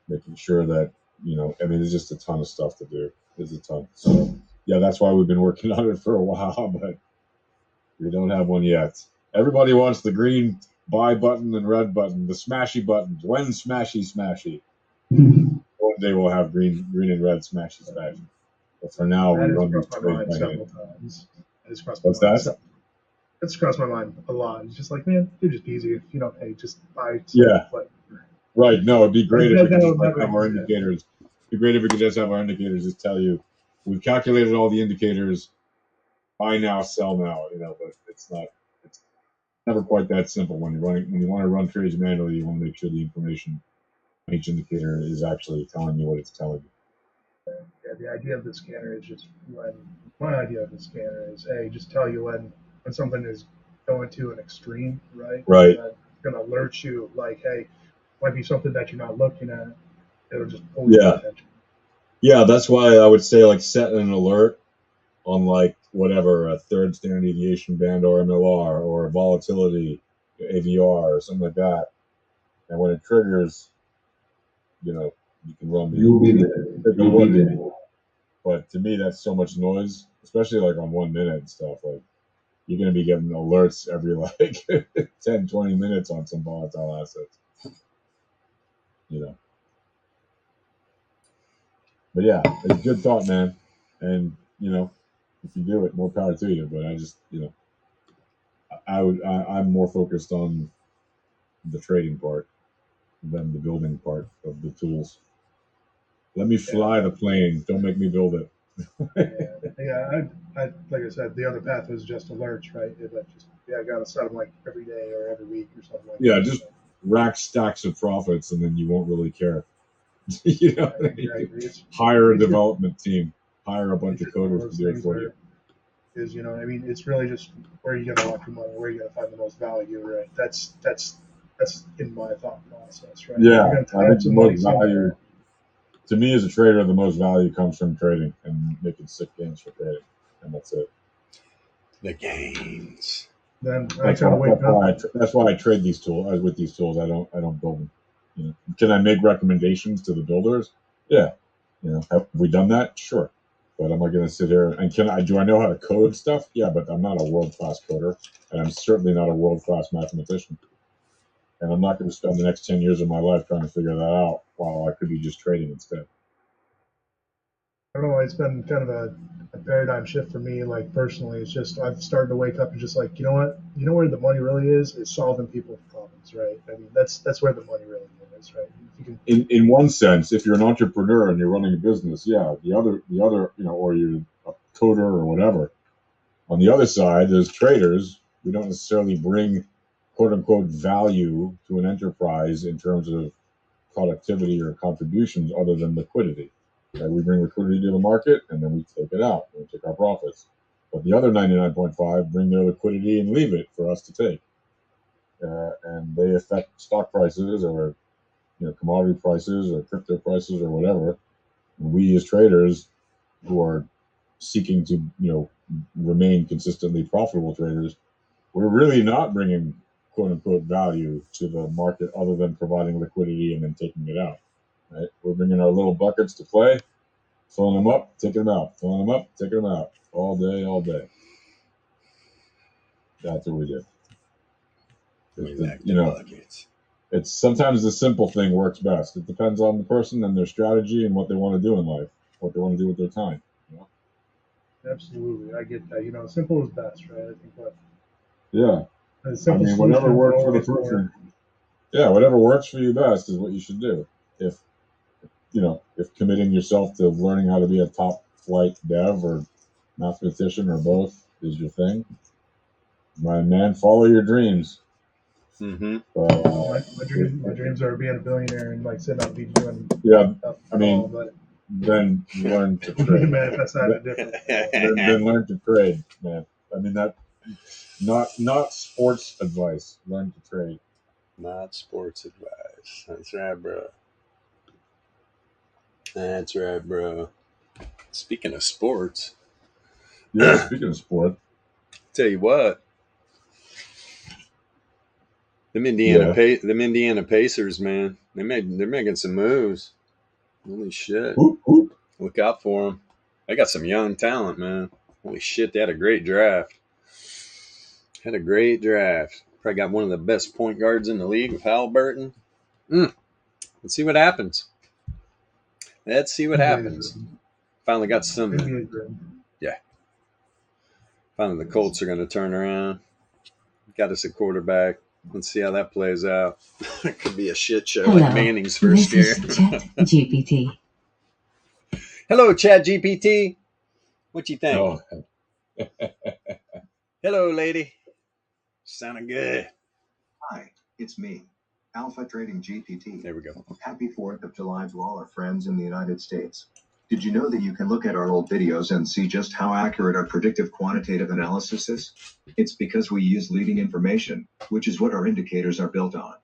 S4: making sure that, you know, I mean, there's just a ton of stuff to do. There's a ton. So, yeah, that's why we've been working on it for a while, but we don't have one yet. Everybody wants the green buy button and red button, the smashy buttons. When smashy? One day we'll have green and red smashy. But for now, we run these trades by hand. What's that?
S7: It's crossed my mind a lot. It's just like, man, it'd just be easier if, you know, hey, just buy.
S4: Yeah. Right. No, it'd be great if we could just have our
S7: exist.
S4: indicators. It'd be great if we could just have our indicators just tell you, we've calculated all the indicators, buy now, sell now, you know, but it's never quite that simple. When you want to run trades manually, you want to make sure the information on each indicator is actually telling you what it's telling you.
S7: Yeah, the idea of the scanner is just my idea of the scanner is, hey, just tell you when something is going to an extreme, right?
S4: Right.
S7: It's going to alert you, like, hey, might be something that you're not looking at. It'll just pull your attention.
S4: Yeah, that's why I would say, like, set an alert on, like, whatever, a third standard deviation band or MLR or volatility, AVR or something like that. And when it triggers, you know, you can run the But to me, that's so much noise, especially like on 1 minute and stuff. Like, you're going to be getting alerts every like 10, 20 minutes on some volatile assets, you know. But yeah, it's a good thought, man. And, you know, if you do it, more power to you. But I just, you know, I'm more focused on the trading part than the building part of the tools. Let me fly the plane. Don't make me build it.
S7: I like I said, the other path was just alerts, right? I got to set them like every day or every week or something like that.
S4: Yeah, just rack stacks of profits, and then you won't really care. You know,
S7: exactly.
S4: Hire a development team, hire a bunch of coders to do it for you.
S7: Is, you know, I mean, it's really just where you gonna want your money, where you gonna find the most value, right? That's in my thought process, right?
S4: Yeah, I think the most value, to me as a trader, the most value comes from trading and making sick gains for trading, and that's it.
S1: The gains.
S7: Then
S4: that's why I trade these tools. With these tools, I don't build them. You know, can I make recommendations to the builders? Yeah. You know, have we done that? Sure. But am I going to sit here and do I know how to code stuff? Yeah, but I'm not a world-class coder, and I'm certainly not a world-class mathematician. And I'm not going to spend the next 10 years of my life trying to figure that out while I could be just trading instead.
S7: I don't know. It's been kind of a paradigm shift for me. Like personally, it's just I've started to wake up and just like, you know what? You know where the money really is solving people's problems, right? I mean, that's where the money really is, right? You can,
S4: in one sense, if you're an entrepreneur and you're running a business, yeah. The other, or you're a coder or whatever. On the other side, there's traders. We don't necessarily bring quote unquote value to an enterprise in terms of productivity or contributions other than liquidity. Okay? We bring liquidity to the market and then we take it out and we take our profits. But the other 99.5 bring their liquidity and leave it for us to take. And they affect stock prices or commodity prices or crypto prices or whatever. And we as traders who are seeking to remain consistently profitable traders, we're really not bringing quote unquote value to the market other than providing liquidity and then taking it out. Right? We're bringing our little buckets to play, filling them up, taking them out, filling them up, taking them out, all day. That's what we do.
S1: Buckets.
S4: It's sometimes the simple thing works best. It depends on the person and their strategy and what they want to do in life, what they want to do with their time.
S7: absolutely, I get that. Simple is best, right? I think what.
S4: Yeah.
S7: I mean,
S4: whatever works for the person. Yeah, whatever works for you best is what you should do. If committing yourself to learning how to be a top flight dev or mathematician or both is your thing, my man, follow your dreams.
S1: Mm-hmm.
S7: My dreams are being a billionaire and like sitting on the beach doing
S4: then learn to trade.
S7: That's not a different.
S4: Then learn to trade, man. I mean that. Not sports advice. Learn to trade.
S1: Not sports advice. That's right, bro. That's right, bro. Speaking of sports.
S4: Yeah, speaking of sport.
S1: Tell you what. Them Indiana Pacers, man. They're making some moves. Holy shit. Look out for them. They got some young talent, man. Holy shit, they had a great draft. Probably got one of the best point guards in the league with Halliburton. Let's see what happens. Finally got some. Yeah. Finally, the Colts are going to turn around. Got us a quarterback. Let's see how that plays out. It could be a shit show like Manning's first year.
S8: This is ChatGPT.
S1: Hello, ChatGPT. What you think?
S4: Oh.
S1: Hello, lady. Sounding good.
S9: Hi, it's me, Alpha Trading GPT.
S1: There we go.
S9: Happy 4th of July to all our friends in the United States. Did you know that you can look at our old videos and see just how accurate our predictive quantitative analysis is? It's because we use leading information, which is what our indicators are built on.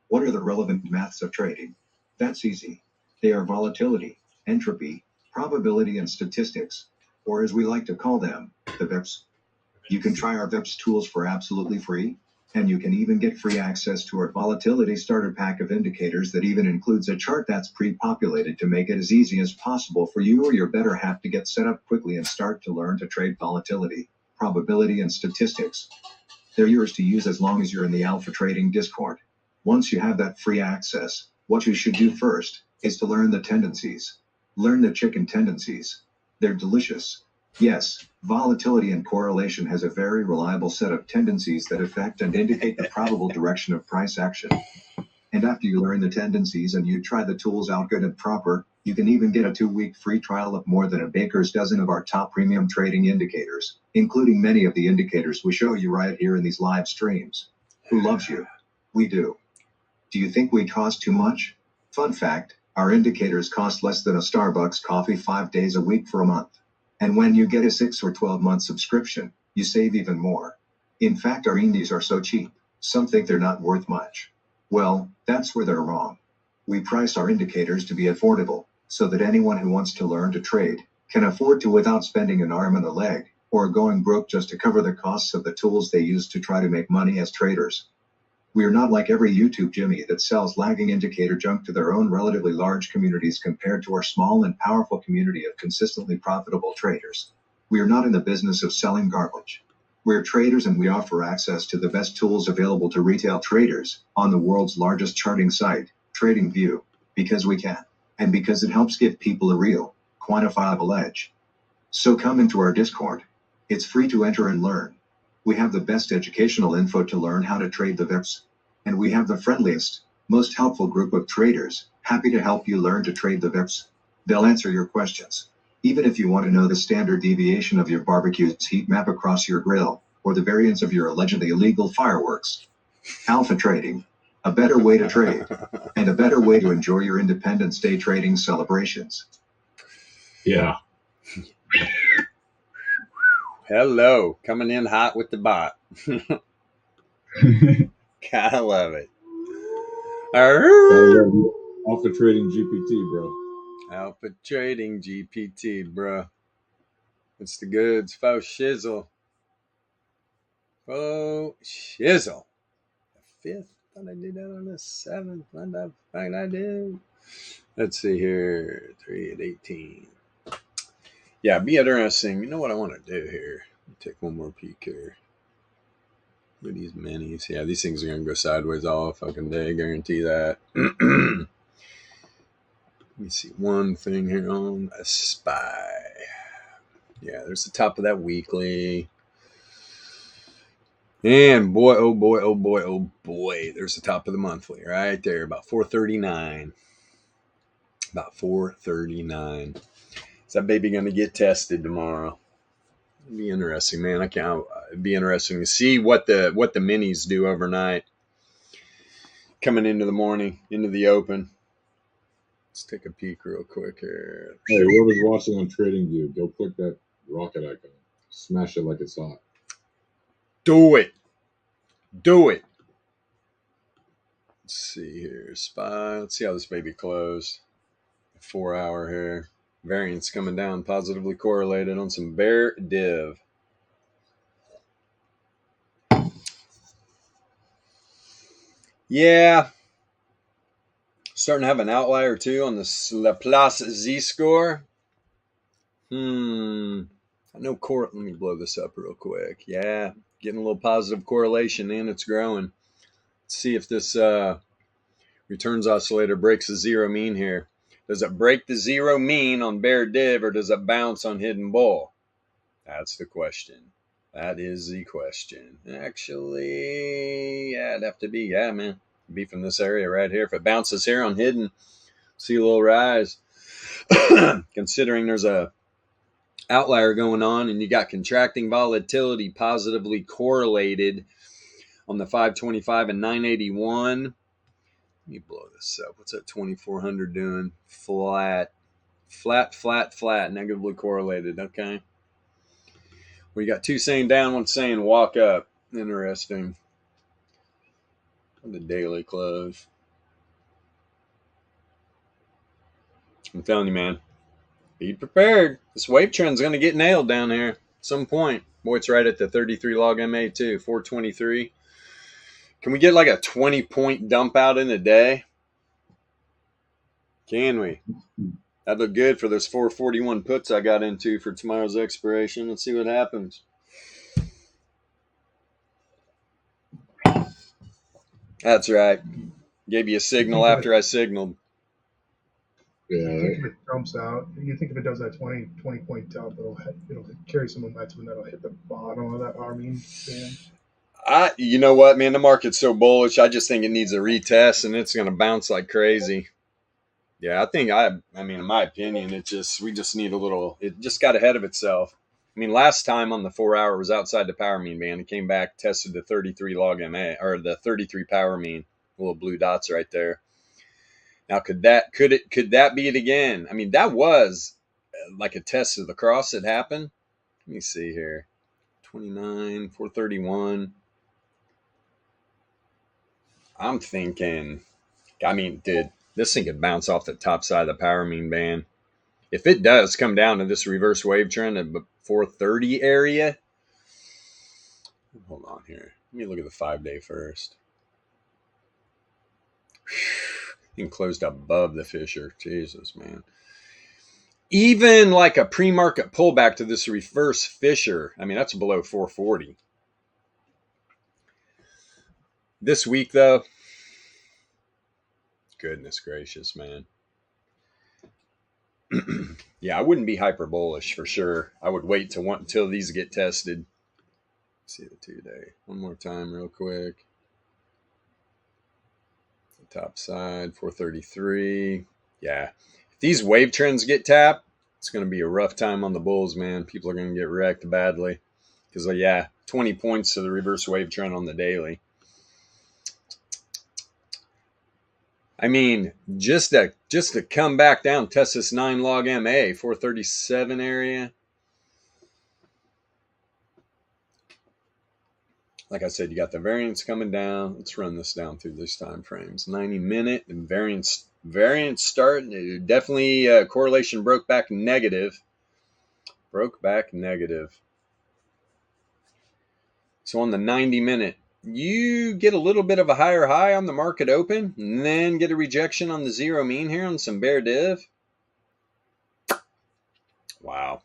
S9: What are the relevant maths of trading? That's easy. They are volatility, entropy, probability, and statistics, or as we like to call them, the VEPS. You can try our VEPS tools for absolutely free, and you can even get free access to our volatility starter pack of indicators that even includes a chart that's pre-populated to make it as easy as possible for you or your better half to get set up quickly and start to learn to trade volatility, probability, and statistics. They're yours to use as long as you're in the Alpha Trading Discord. Once you have that free access, what you should do first is to learn the tendencies. Learn the chicken tendencies. They're delicious. Yes, volatility and correlation has a very reliable set of tendencies that affect and indicate the probable direction of price action. And after you learn the tendencies and you try the tools out good and proper, you can even get a 2-week free trial of more than a baker's dozen of our top premium trading indicators, including many of the indicators we show you right here in these live streams. Who loves you? We do. Do you think we cost too much? Fun fact, our indicators cost less than a Starbucks coffee 5 days a week for a month. And when you get a 6 or 12-month subscription, you save even more. In fact, our indies are so cheap, some think they're not worth much. Well, that's where they're wrong. We price our indicators to be affordable, so that anyone who wants to learn to trade can afford to without spending an arm and a leg, or going broke just to cover the costs of the tools they use to try to make money as traders. We are not like every YouTube Jimmy that sells lagging indicator junk to their own relatively large communities compared to our small and powerful community of consistently profitable traders. We are not in the business of selling garbage. We're traders and we offer access to the best tools available to retail traders on the world's largest charting site, TradingView, because we can, and because it helps give people a real, quantifiable edge. So come into our Discord. It's free to enter and learn. We have the best educational info to learn how to trade the VEPS. And we have the friendliest, most helpful group of traders, happy to help you learn to trade the VEPS. They'll answer your questions. Even if you want to know the standard deviation of your barbecue's heat map across your grill, or the variance of your allegedly illegal fireworks. Alpha trading. A better way to trade. And a better way to enjoy your Independence Day trading celebrations.
S4: Yeah.
S1: Hello, coming in hot with the bot. Gotta love it.
S4: Alpha Trading GPT, bro.
S1: Alpha Trading GPT, bro. It's the goods. Faux shizzle. Faux shizzle. The 5th? I thought I did that on the 7th. What the fuck I do? Let's see here. 3 at 18. Yeah, be interesting. You know what I want to do here? Take one more peek here. Look at these minis. Yeah, these things are going to go sideways all fucking day. Guarantee that. Let me see one thing here on a SPY. Yeah, there's the top of that weekly. And boy, oh boy, oh boy, oh boy. There's the top of the monthly right there. About 439. About 439. Is that baby going to get tested tomorrow? It'd be interesting, man. It'd be interesting to see what the minis do overnight. Coming into the morning, into the open. Let's take a peek real quick here.
S4: Hey, whoever's watching on TradingView, go click that rocket icon. Smash it like it's hot.
S1: Do it. Do it. Let's see here. SPY. Let's see how this baby closed. 4 hour here. Variance coming down, positively correlated on some bear div. Yeah. Starting to have an outlier too on the Laplace Z-score. I know let me blow this up real quick. Yeah. Getting a little positive correlation in. It's growing. Let's see if this returns oscillator breaks the zero mean here. Does it break the zero mean on bear div or does it bounce on hidden bull? That's the question. That is the question. Actually, yeah, it'd have to be, yeah, man. It'd be from this area right here. If it bounces here on hidden, see a little rise. Considering there's a outlier going on and you got contracting volatility positively correlated on the 525 and 981. Let me blow this up. What's that 2400 doing? Flat, negatively correlated. Okay. We got two saying down, one saying walk up. Interesting. The daily close. I'm telling you, man. Be prepared. This wave trend's going to get nailed down here at some point. Boy, it's right at the 33 log MA too. 423. Can we get like a 20-point dump out in a day? Can we? That'd look good for those 441 puts I got into for tomorrow's expiration. Let's see what happens. That's right. Gave you a signal after I signaled.
S4: Yeah.
S7: I think if it jumps out, you think if it does that 20 point dump, it'll carry some momentum and that'll hit the bottom of that arming band.
S1: You know what, man? The market's so bullish. I just think it needs a retest, and it's going to bounce like crazy. Yeah, I think in my opinion, we just need a little. It just got ahead of itself. I mean, last time on the 4 hour was outside the power mean band. It came back, tested the 33 log MA or the 33 power mean. Little blue dots right there. Now, could that be it again? I mean, that was like a test of the cross that happened. Let me see here. 29, 431. I'm thinking, dude, this thing could bounce off the top side of the power mean band. If it does come down to this reverse wave trend at 430 area, hold on here. Let me look at the 5-day first. And closed above the Fisher. Jesus, man. Even like a pre-market pullback to this reverse Fisher, I mean, that's below 440. This week, though, goodness gracious, man. Yeah, I wouldn't be hyper bullish for sure. I would wait until these get tested. Let's see the 2-day one more time, real quick. The top side, 433. Yeah, if these wave trends get tapped, it's going to be a rough time on the bulls, man. People are going to get wrecked badly because, yeah, 20 points to the reverse wave trend on the daily. I mean, just to come back down, test this 9 log MA, 437 area. Like I said, you got the variance coming down. Let's run this down through these time frames. 90-minute and variance start. Definitely correlation broke back negative. So on the 90-minute, you get a little bit of a higher high on the market open, and then get a rejection on the zero mean here on some bear div. Wow.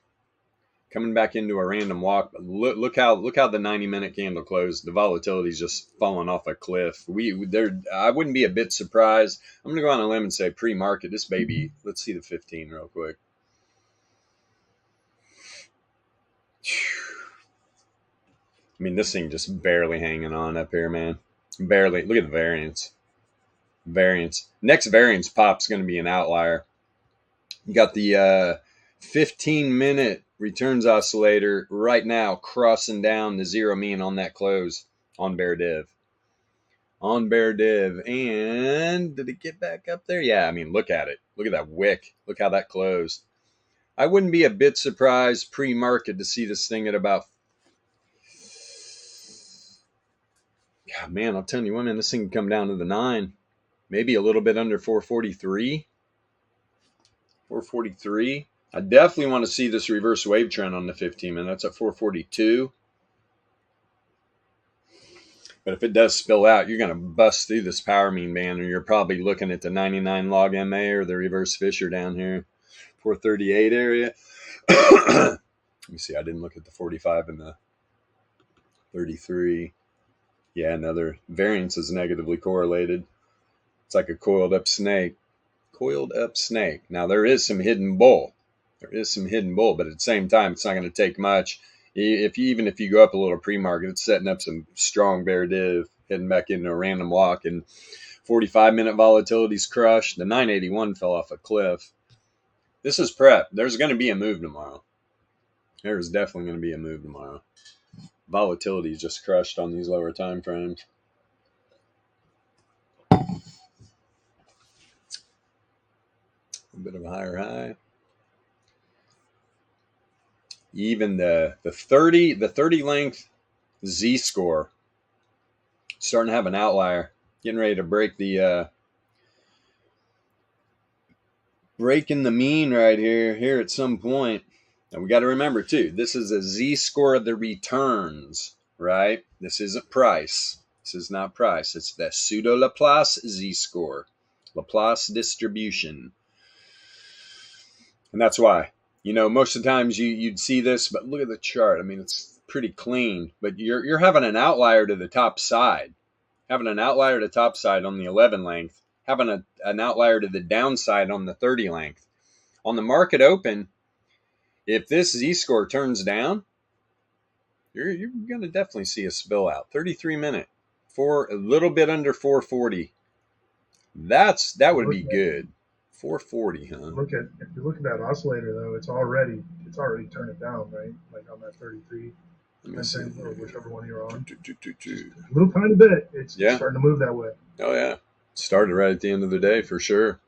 S1: Coming back into a random walk. Look how the 90-minute candle closed. The volatility is just falling off a cliff. I wouldn't be a bit surprised. I'm gonna go on a limb and say pre-market. This baby. Let's see the 15 real quick. I mean, this thing just barely hanging on up here, man. Barely. Look at the variance. Next variance pop's going to be an outlier. You got the 15-minute returns oscillator right now crossing down the zero mean on that close on bear div. And did it get back up there? Yeah, I mean, look at it. Look at that wick. Look how that closed. I wouldn't be a bit surprised pre-market to see this thing at about... God, man, I'll tell you what, man, this thing can come down to the 9. Maybe a little bit under 443. 443. I definitely want to see this reverse wave trend on the 15 minute. That's at 442. But if it does spill out, you're going to bust through this power mean band, or you're probably looking at the 99 log MA or the reverse Fisher down here, 438 area. Let me see. I didn't look at the 45 and the 33. Yeah, another variance is negatively correlated. It's like a coiled up snake. Now, there is some hidden bull. But at the same time, it's not going to take much. Even if you go up a little pre-market, it's setting up some strong bear div, heading back into a random walk. And 45-minute volatility's crushed. The 981 fell off a cliff. This is prep. There's going to be a move tomorrow. There is definitely going to be a move tomorrow. Volatility is just crushed on these lower time frames. A bit of a higher high. Even the 30 length Z score starting to have an outlier, getting ready to break the breaking the mean right here at some point. And we got to remember too, this is a Z score of the returns, right? This isn't price. This is not price. It's the pseudo Laplace Z score, Laplace distribution. And that's why, most of the times you'd see this, but look at the chart. I mean, it's pretty clean, but you're having an outlier to the top side, on the 11 length, having an outlier to the downside on the 30 length. On the market open, if this Z-score turns down, you're going to definitely see a spill out. 33-minute, a little bit under 440. That would be good. 440, huh?
S7: If you look at that oscillator though, it's already turning down, right? Like on that 33, or whichever one you're on. A little tiny bit. It's starting to move that way.
S1: Oh yeah, started right at the end of the day for sure.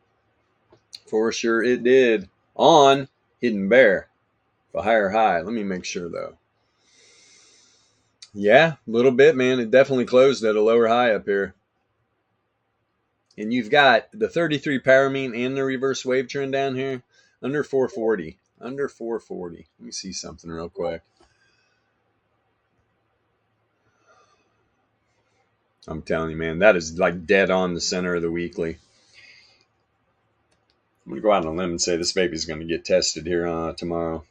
S1: For sure it did. On hidden bear, a higher high. Let me make sure though. Yeah, a little bit, man. It definitely closed at a lower high up here. And you've got the 33 power mean and the reverse wave trend down here under 440. Under 440. Let me see something real quick. I'm telling you, man, that is like dead on the center of the weekly. I'm going to go out on a limb and say this baby's going to get tested here tomorrow.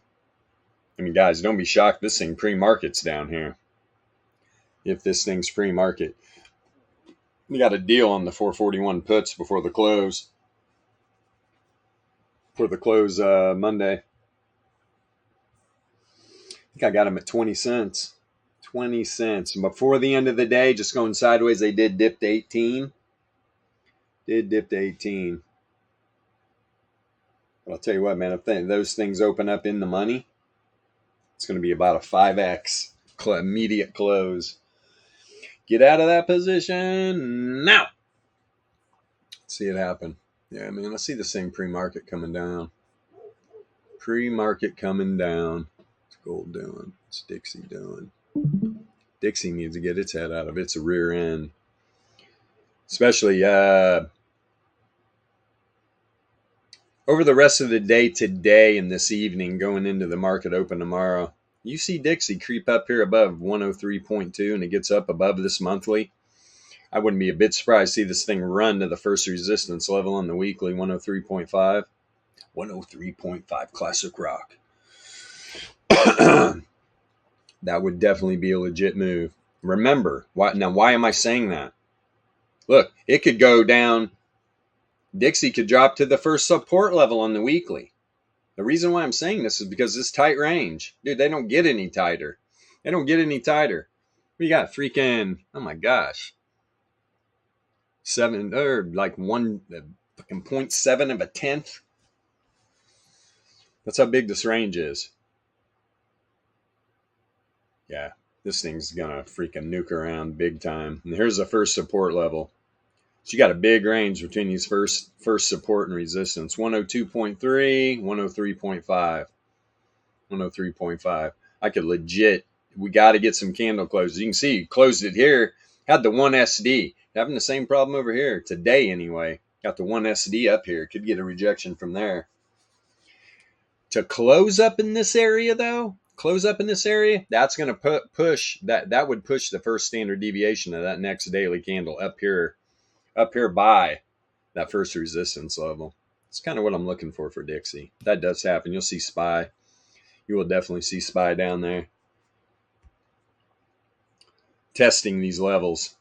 S1: I mean, guys, don't be shocked. This thing pre-market's down here. If this thing's pre-market. We got a deal on the 441 puts before the close. For the close Monday. I think I got them at 20 cents. 20 cents. And before the end of the day, just going sideways, they did dip to 18. But I'll tell you what, man, if those things open up in the money, it's going to be about a 5x immediate close. Get out of that position now. See it happen. Yeah, man, I see the same pre-market coming down. Pre-market coming down. What's gold doing? What's Dixie doing? Dixie needs to get its head out of its rear end. Especially over the rest of the day today and this evening, going into the market open tomorrow, you see Dixie creep up here above 103.2 and it gets up above this monthly. I wouldn't be a bit surprised to see this thing run to the first resistance level on the weekly, 103.5. 103.5 classic rock. That would definitely be a legit move. Remember, why am I saying that? Look, it could go down. Dixie could drop to the first support level on the weekly. The reason why I'm saying this is because this tight range. Dude, they don't get any tighter. We got freaking, oh my gosh. 7 or like 0.7 of a tenth. That's how big this range is. Yeah, this thing's gonna freaking nuke around big time. And here's the first support level. So you got a big range between these first support and resistance. 102.3, 103.5. 103.5. I could legit, we got to get some candle closes. You can see, closed it here, had the 1 SD. Having the same problem over here today anyway. Got the 1 SD up here. Could get a rejection from there. To close up in this area though, that's going to push, that would push the first standard deviation of that next daily candle up here by that first resistance level. It's kind of what I'm looking for Dixie. If that does happen, you'll see SPY. You will definitely see SPY down there. Testing these levels.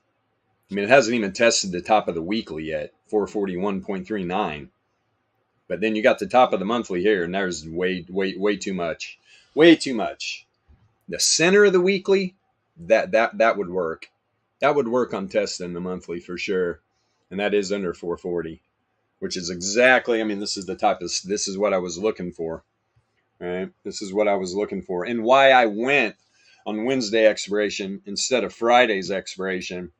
S1: I mean, it hasn't even tested the top of the weekly yet, 441.39. But then you got the top of the monthly here, and there's way too much. Way too much. The center of the weekly, that would work. That would work on testing the monthly for sure. And that is under 440, which is exactly, I mean, this is what I was looking for. Right? This is what I was looking for. And why I went on Wednesday expiration instead of Friday's expiration.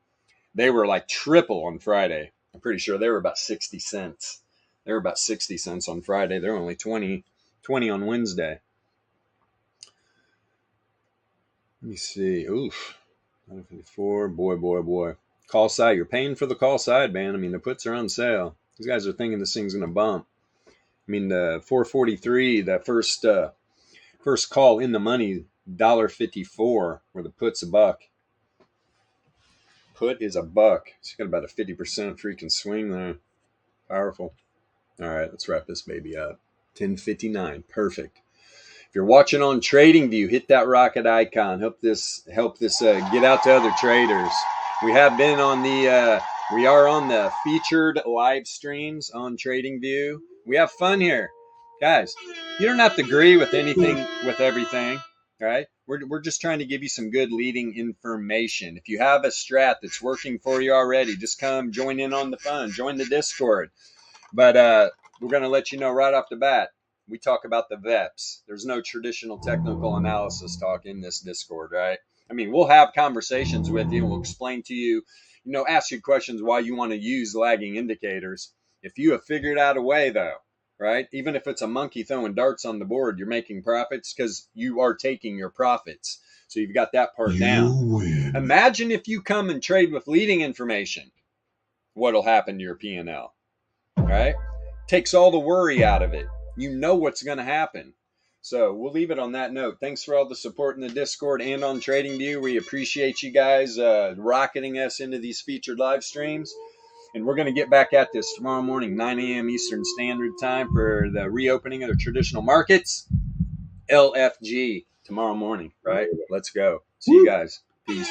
S1: They were like triple on Friday. I'm pretty sure they were about 60 cents. They were about 60 cents on Friday. They're only 20 on Wednesday. Let me see. Oof. 154. Boy. Call side. You're paying for the call side, man. I mean, the puts are on sale. These guys are thinking this thing's going to bump. I mean, the 443, that first call in the money, $1.54, where the put's $1. Put is $1. So you got about a 50% freaking swing there. Powerful. All right, let's wrap this baby up. 10:59. Perfect. If you're watching on TradingView, hit that rocket icon. Help this get out to other traders. We are on the featured live streams on TradingView. We have fun here. Guys, you don't have to agree with everything, all right? We're just trying to give you some good leading information. If you have a strat that's working for you already, just come join in on the fun. Join the Discord. But we're going to let you know right off the bat, we talk about the VEPS. There's no traditional technical analysis talk in this Discord, right? I mean, we'll have conversations with you. We'll explain to you, ask you questions why you want to use lagging indicators. If you have figured out a way, though, right? Even if it's a monkey throwing darts on the board, you're making profits because you are taking your profits. So you've got that part down. Win. Imagine if you come and trade with leading information, what'll happen to your P&L, right? Takes all the worry out of it. You know what's going to happen. So we'll leave it on that note. Thanks for all the support in the Discord and on TradingView. We appreciate you guys rocketing us into these featured live streams. And we're going to get back at this tomorrow morning, 9 a.m. Eastern Standard Time for the reopening of the traditional markets. LFG tomorrow morning, right? Let's go. See you guys. Peace.